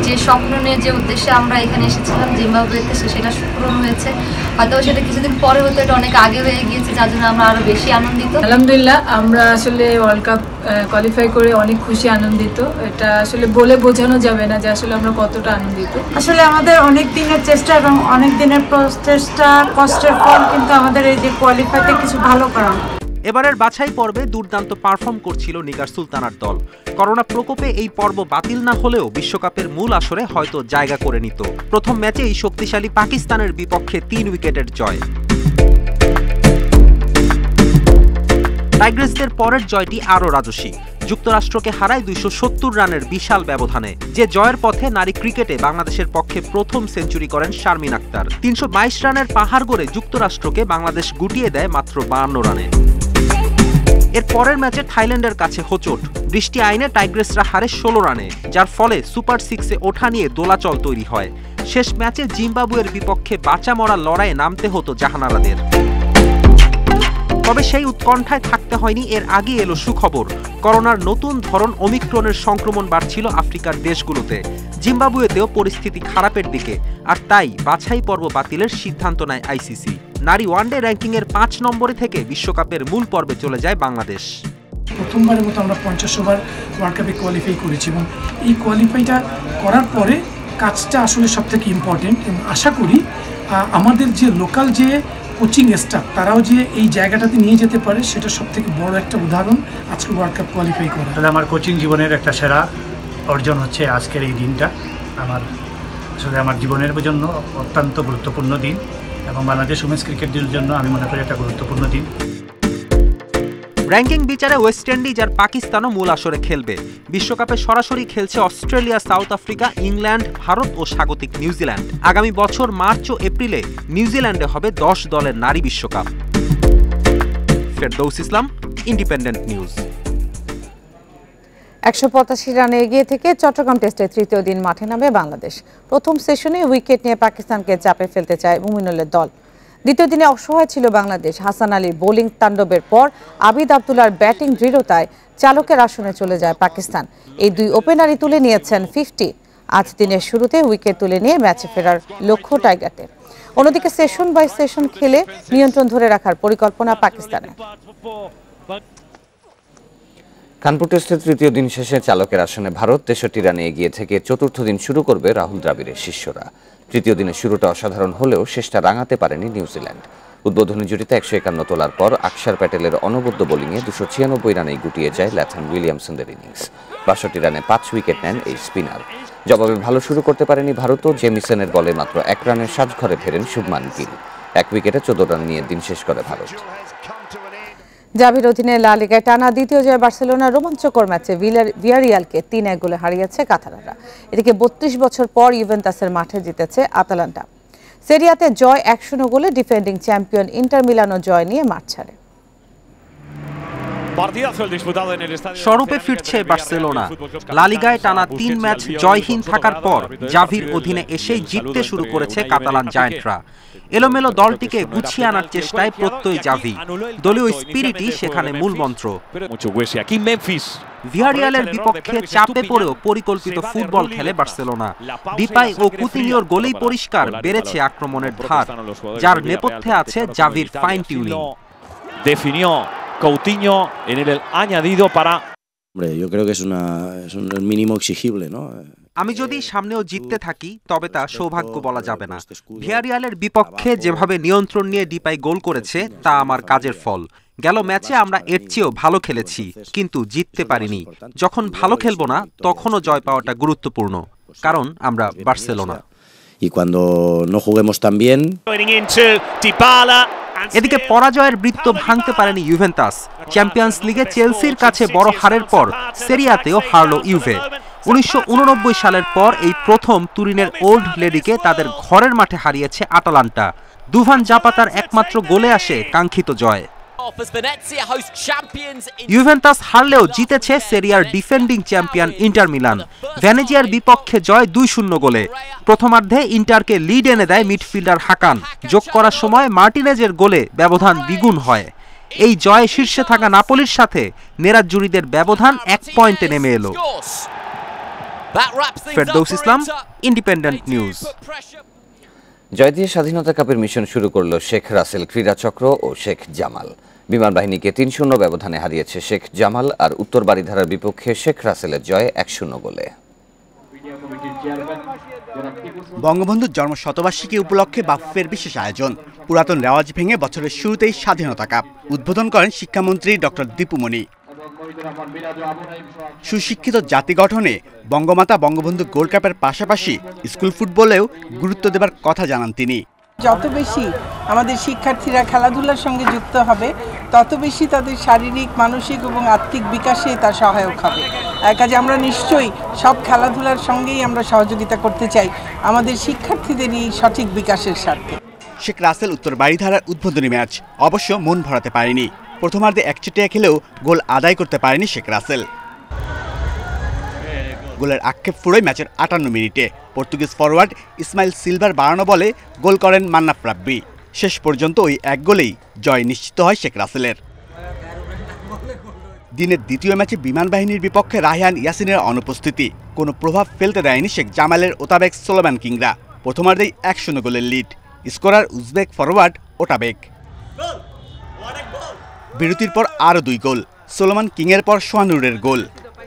যে স্বপ্ন নিয়ে যে উদ্দেশ্যে আমরা এখানে এসেছিলাম জিম্বাবুয়েতে, সেটা পূরণ হয়েছে। হয়তো সেটা কিছুদিন পরে হতো, এটা অনেক আগে হয়ে গিয়েছে, যার জন্য আমরা আরো বেশি আনন্দিত। আলহামদুলিল্লাহ, আমরা আসলে ওয়ার্ল্ড কাপ কোয়ালিফাই করে অনেক খুশি, আনন্দিত। এটা আসলে বলে বোঝানো যাবে না যে আসলে আমরা কতটা আনন্দিত। আসলে আমাদের অনেক দিনের চেষ্টা এবং অনেক দিনের প্রচেষ্টার কষ্টের ফল কিন্তু আমাদের এই যে কোয়ালিফাইতে কিছু ভালো করা। এবারের বাছাই পর্বে দুর্দান্ত পারফর্ম করছিল নিগার সুলতানার দল। করোনা প্রকোপে এই পর্ব বাতিল না হলেও বিশ্বকাপের মূল আসরে হয়তো জায়গা করে নিত। প্রথম ম্যাচেই শক্তিশালী পাকিস্তানের বিপক্ষে 3 উইকেটের জয়। টাইগ্রেসদের পরের জয়টি আরও রাজস্বী। যুক্তরাষ্ট্রকে হারায় 270 রানের বিশাল ব্যবধানে। যে জয়ের পথে নারী ক্রিকেটে বাংলাদেশের পক্ষে প্রথম সেঞ্চুরি করেন শারমিন আক্তার। 322 রানের পাহাড় গড়ে যুক্তরাষ্ট্রকে বাংলাদেশ গুটিয়ে দেয় মাত্র 52 রানে। এর পরের ম্যাচে থাইল্যান্ডের কাছে হোঁচট। বৃষ্টি আইনে টাইগ্রেসরা হারে 16 রানে, যার ফলে সুপার 6-এ ওঠা নিয়ে দোলাচল তৈরি হয়। শেষ ম্যাচে জিম্বাবুয়ের বিপক্ষে বাঁচা মরা লড়াইয়ে নামতে হতো জাহানারাদের। তবে সেই উৎকণ্ঠায় থাকতে হয়নি। এর আগে এলো সুখবর। করোনার নতুন ধরন ওমিক্রনের সংক্রমণ বাড়ছিল আফ্রিকার দেশগুলোতে। জিম্বাবুয়েতেও পরিস্থিতি খারাপের দিকে, আর তাই বাছাই পর্ব বাতিলের সিদ্ধান্ত নেয় আইসিসি। নারী ওয়ানডে র্যাঙ্কিংয়ের 5 নম্বরে থেকে বিশ্বকাপের মূল পর্বে চলে যায় বাংলাদেশ। প্রথমবারের মতো আমরা 50 ওভার ওয়ার্ল্ড কাপে কোয়ালিফাই করেছি এবং এই কোয়ালিফাইটা করার পরে কাজটা আসলে সবথেকে ইম্পর্টেন্ট। এবং আশা করি আমাদের যে লোকাল যে কোচিং স্টাফ, তারাও যে এই জায়গাটাতে নিয়ে যেতে পারে, সেটা সবথেকে বড় একটা উদাহরণ আজকে ওয়ার্ল্ড কাপ কোয়ালিফাই করা। তাহলে আমার কোচিং জীবনের একটা সেরা অর্জন হচ্ছে আজকের এই দিনটা। আসলে আমার জীবনের জন্য অত্যন্ত গুরুত্বপূর্ণ দিন এবং বাংলাদেশ উমেন্স ক্রিকেটের জন্য আমি মনে করি একটা গুরুত্বপূর্ণ দিন। র্যাঙ্কিং বিচারে ওয়েস্ট ইন্ডিজ আর পাকিস্তানও মূল আসরে খেলবে। বিশ্বকাপে সরাসরি খেলছে Australia, South Africa, England, Bharat ও স্বাগতিক নিউজিল্যান্ড। আগামী বছর মার্চ ও এপ্রিলে নিউজিল্যান্ডে হবে 10 দলের নারী বিশ্বকাপ। ফেরদৌস ইসলাম, ইন্ডিপেন্ডেন্ট নিউজ। 185 রানে এগিয়ে থেকে চট্টগ্রাম টেস্টের তৃতীয় দিন মাঠে নামে বাংলাদেশ। প্রথম সেশনে উইকেট নিয়ে পাকিস্তানকে চাপে ফেলতে চায় মুমিনুলের দল। দ্বিতীয় দিনে অসহায় ছিল বাংলাদেশ। হাসান আলীর বোলিং তাণ্ডবের পর আবিদ আবদুল্লাহর ব্যাটিং দৃঢ়তায় চালকের আসনে চলে যায় পাকিস্তান। এই দুই ওপেনারই তুলে নিয়েছেন 50। আজ দিনের শুরুতে উইকেট তুলে নিয়ে ম্যাচে ফেরার লক্ষ্য টাইগারদের। অন্যদিকে সেশন বাই সেশন খেলে নিয়ন্ত্রণ ধরে রাখার পরিকল্পনা পাকিস্তানের। কানপুর টেস্টের তৃতীয় দিন শেষে চালকের আসনে ভারত। 63 রানে এগিয়ে থেকে চতুর্থ দিন শুরু করবে রাহুল দ্রাবিড়ের শিষ্যরা। তৃতীয় দিনের শুরুটা অসাধারণ হলেও শেষটা রাঙাতে পারেনি নিউজিল্যান্ড। উদ্বোধনী জুটিতে 151 তোলার পর আকসার প্যাটেলের অনবদ্য বোলিংয়ে 296 রানেই গুটিয়ে যায় ল্যাথম উইলিয়ামসনের ইনিংস। 62 রানে 5 উইকেট নেন এই স্পিনার। জবাবে ভালো শুরু করতে পারেনি ভারতও। জেমিসনের বলে মাত্র 1 রানে সাজঘরে ফেরেন শুভমান গিল। 1 উইকেটে 14 রান নিয়ে দিন শেষ করে ভারত। জাভির অধীনে লা লিগায় টানা দ্বিতীয় জয় বার্সেলোনার রোমাঞ্চকর ম্যাচে ভিয়ারিয়ালকে 3-1 গোলে হারিয়েছে কাতালানরা। এদিকে 32 বছর পর ইউভেন্টাসের মাঠে জিতেছে আতালান্টা। সেরিয়াতে জয় 1-0 গোলে ডিফেন্ডিং চ্যাম্পিয়ন ইন্টার মিলানো জয় নিয়ে মাঠ ছাড়ে। স্বরূপে ফিরছে বার্সেলোনা। লা লিগায় টানা 3 ম্যাচ জয়হীন থাকার পর জাভির অধীনে এসেই জিততে শুরু করেছে কাতালান জায়ান্টরা। এলোমেলো দলটিকে গুছিয়ে আনার চেষ্টায় প্রত্যয় জাভি। দলীয় স্পিরিটই সেখানে মূল মন্ত্র। ভিয়ারিয়ালের বিপক্ষে চাপে পড়েও পরিকল্পিত ফুটবল খেলে বার্সেলোনা। ডিপাই ও কুতিনিওর গোলেই পরিষ্কার বেড়েছে আক্রমণের ধার, যার নেপথ্যে আছে জাভির fine tuning. Coutinho en el añadido para. Hombre, yo creo que es un mínimo exigible, ¿no? আমি যদি সামনেও জিততে থাকি তবে তা সৌভাগ্য বলা যাবে না। ভিয়ারিয়ালের বিপক্ষে যেভাবে নিয়ন্ত্রণ নিয়ে ডিপাই গোল করেছে তা আমার কাজের ফল। গেল ম্যাচে আমরা এর চেয়েও ভালো খেলেছি, কিন্তু জিততে পারিনি। যখন ভালো খেলবো না তখনও জয় পাওয়াটা গুরুত্বপূর্ণ, কারণ আমরা Barcelona. Y cuando no juguemos tan bien. এদিকে পরাজয়ের বৃত্ত ভাঙতে পারেনি ইউভেন্টাস। চ্যাম্পিয়ন্স লিগে চেলসির কাছে বড় হারের পর সেরিয়াতেও হারলো ইউভে। 1989 সালের পর এই প্রথম তুরিনের ওল্ড লেডিকে তাদের ঘরের মাঠে হারিয়েছে আটালান্টা। দুভান জাপাতার একমাত্র গোলে আসে কাঙ্ক্ষিত জয়। ইউভেন্টাস হারলেও জিতেছে সেরিয়ার ডিফেন্ডিং চ্যাম্পিয়ন ইন্টার মিলান। ভেনেজিয়ার বিপক্ষে জয় 2-0 গোলে। প্রথমার্ধে ইন্টারকে লিড এনে দেয় মিডফিল্ডার হাকান। যোগ করার সময় মার্টিনেজের গোলে ব্যবধান দ্বিগুণ হয়। এই জয়ে শীর্ষে থাকা নাপোলির সাথে নেরাজ্জুরিদের ব্যবধান 1 পয়েন্টে নেমে এলো। ফেরদৌস ইসলাম, ইন্ডিপেন্ডেন্ট নিউজ। জয় দিয়ে স্বাধীনতা কাপের মিশন শুরু করলো শেখ রাসেল ক্রীড়া চক্র ও শেখ জামাল। বিমান বাহিনীকে 3-0 ব্যবধানে হারিয়েছে শেখ জামাল, আর উত্তর বারিধারার বিপক্ষে শেখ রাসেলের জয় 1-0 গোলে। বঙ্গবন্ধুর জন্ম শতবার্ষিকী উপলক্ষে বাফুফের বিশেষ আয়োজন। পুরাতন রেওয়াজ ভেঙে বছরের শুরুতেই স্বাধীনতা কাপ উদ্বোধন করেন শিক্ষামন্ত্রী ডক্টর দীপুমণি। সুশিক্ষিত জাতি গঠনে বঙ্গমাতা বঙ্গবন্ধু গোল্ড কাপের পাশাপাশি স্কুল ফুটবলেও গুরুত্ব দেবার কথা জানান তিনি। যত বেশি আমাদের শিক্ষার্থীরা খেলাধুলার সঙ্গে যুক্ত হবে, তত বেশি তাদের শারীরিক, মানসিক এবং আত্মিক বিকাশে তা সহায়ক হবে। কাজে আমরা নিশ্চয়ই সব খেলাধুলার সঙ্গেই আমরা সহযোগিতা করতে চাই আমাদের শিক্ষার্থীদেরই সঠিক বিকাশের স্বার্থে। শেখ রাসেল উত্তর বারিধারার উদ্বোধনী ম্যাচ অবশ্য মন ভরাতে পারেনি। প্রথমার্ধে একচেটিয়া খেলেও গোল আদায় করতে পারেনি শেখ রাসেল। গোলের আক্ষেপ ফুরোয় ম্যাচের 58 মিনিটে। পর্তুগিজ ফরওয়ার্ড ইসমাইল সিলভার বাড়ানো বলে গোল করেন মান্নাফ রাব্বি। শেষ পর্যন্ত ওই এক গোলেই জয় নিশ্চিত হয় শেখ রাসেলের। দিনের দ্বিতীয় ম্যাচে বিমান বাহিনীর বিপক্ষে রায়হান ইয়াসিনের অনুপস্থিতি কোনো প্রভাব ফেলতে দেয়নি শেখ জামালের ওতাবেক সোলোমান কিংরা। প্রথমার্ধেই 1-0 গোলের lead. Scorer Uzbek forward Otabek. বিরতির পর আরও 2 গোল। সোলোমান কিংয়ের পর সোহানুরের গোল।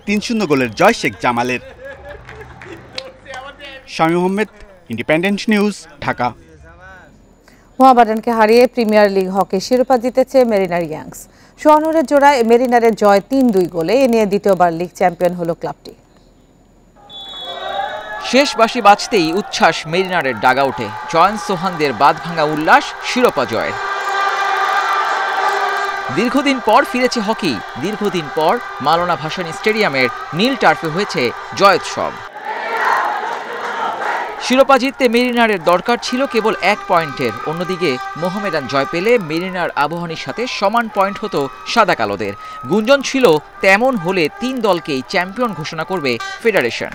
3-0 গোলের জয় শেখ জামালের। Shamim Ahmed, Independent News, Dhaka. মোহামেডানকে হারিয়ে প্রিমিয়ার লিগ হকি শিরোপা জিতেছে মেরিনার ইয়াংস। সোহানুরের জোড়ায় মেরিনারের জয় 3-2 গোলে। এ নিয়ে দ্বিতীয়বার লিগ চ্যাম্পিয়ন হলো ক্লাবটি। শেষ বাঁশি বাজতেই উচ্ছ্বাস মেরিনারের ডাগআউটে। জয়ান সোহানদের বাঁধভাঙা উল্লাস শিরোপা জয়ের। দীর্ঘদিন পর ফিরেছে হকি। দীর্ঘদিন পর মাওলানা ভাসানী স্টেডিয়ামের নীল টার্ফে হয়েছে জয়োৎসব। শিরোপা জিততে মেরিনারের দরকার ছিল কেবল 1 পয়েন্টের। অন্যদিকে মোহামেডান জয় পেলে মেরিনার আবাহনীর সাথে সমান পয়েন্ট হতো সাদা কালোদের। গুঞ্জন ছিল তেমন হলে 3 দলকেই চ্যাম্পিয়ন ঘোষণা করবে ফেডারেশন।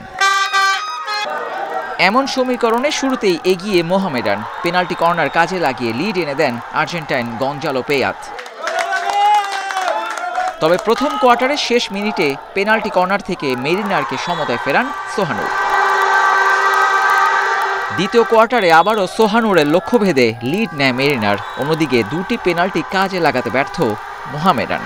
এমন সমীকরণে শুরুতেই এগিয়ে মোহামেডান। পেনাল্টি কর্নার কাজে লাগিয়ে লিড এনে দেন আর্জেন্টাইন গঞ্জালো পেয়াত। তবে প্রথম কোয়ার্টারের শেষ মিনিটে পেনাল্টি কর্নার থেকে মেরিনারকে সমতায় ফেরান সোহানুর। দ্বিতীয় কোয়ার্টারে আবারও সোহানুরের লক্ষ্যভেদে লিড নেয় মেরিনার। অন্যদিকে 2টি পেনাল্টি কাজে লাগাতে ব্যর্থ মোহামেডান।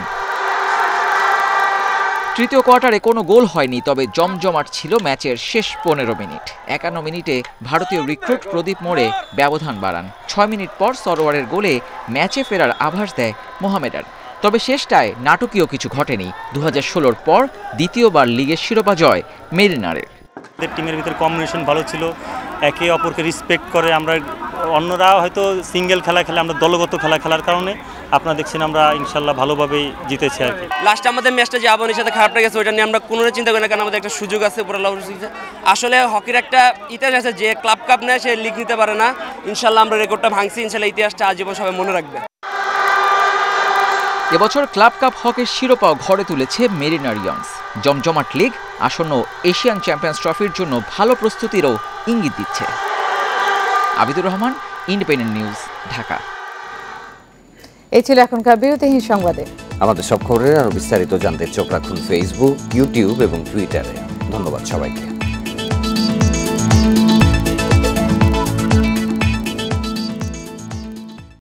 তৃতীয় কোয়ার্টারে কোনো গোল হয়নি, তবে জমজমাট ছিল ম্যাচের শেষ 15 মিনিট। 51 মিনিটে ভারতীয় রিক্রুট প্রদীপ মোড়ে ব্যবধান বাড়ান। 6 মিনিট পর সরোয়ারের গোলে ম্যাচে ফেরার আভাস দেয় মোহামেডান। তবে শেষটায় নাটকীয় কিছু ঘটেনি। 2016-র পর দ্বিতীয়বার লিগের শিরোপা জয় মেরিনারের। টিমের ভিতরে কম্বিনেশন ভালো ছিল, একে অপরকে রেসপেক্ট করে। আমরা অন্যরা হয়তো সিঙ্গেল খেলা খেলে, আমরা দলগত খেলা খেলার কারণে আপনারা দেখছেন আমরা ইনশাল্লাহ ভালোভাবেই জিতেছি আর কি। লাস্ট আমাদের ম্যাচটা যে আবাহনীর সাথে খারাপ লেগেছে ওইটা নিয়ে আমরা কোনো চিন্তা করি না, কারণ আমাদের একটা সুযোগ আছে উপরে। আসলে হকির একটা ইতিহাস আছে, যে ক্লাব কাপ নেয় সে লিগ নিতে পারে না। ইনশাল্লাহ আমরা রেকর্ডটা ভাঙছি, ইনশাল্লাহ ইতিহাসটা আজীবন সবাই মনে রাখবে। এবছর ক্লাব কাপ হকির শিরোপাও ঘরে তুলেছে মেরিনার ইয়ংস। জমজমাট লিগ আসন্ন এশিয়ান চ্যাম্পিয়ন্স ট্রফির জন্য ভালো প্রস্তুতিরও ইঙ্গিত দিচ্ছে। Abidur Rahman, independent News, Dhaka. এই ছিল এখনকার বিরতিহীন সংবাদে। আমাদের সব খবরের আরো বিস্তারিত জানতে চোখ রাখুন ফেসবুক, ইউটিউব এবং টুইটারে। ধন্যবাদ সবাইকে।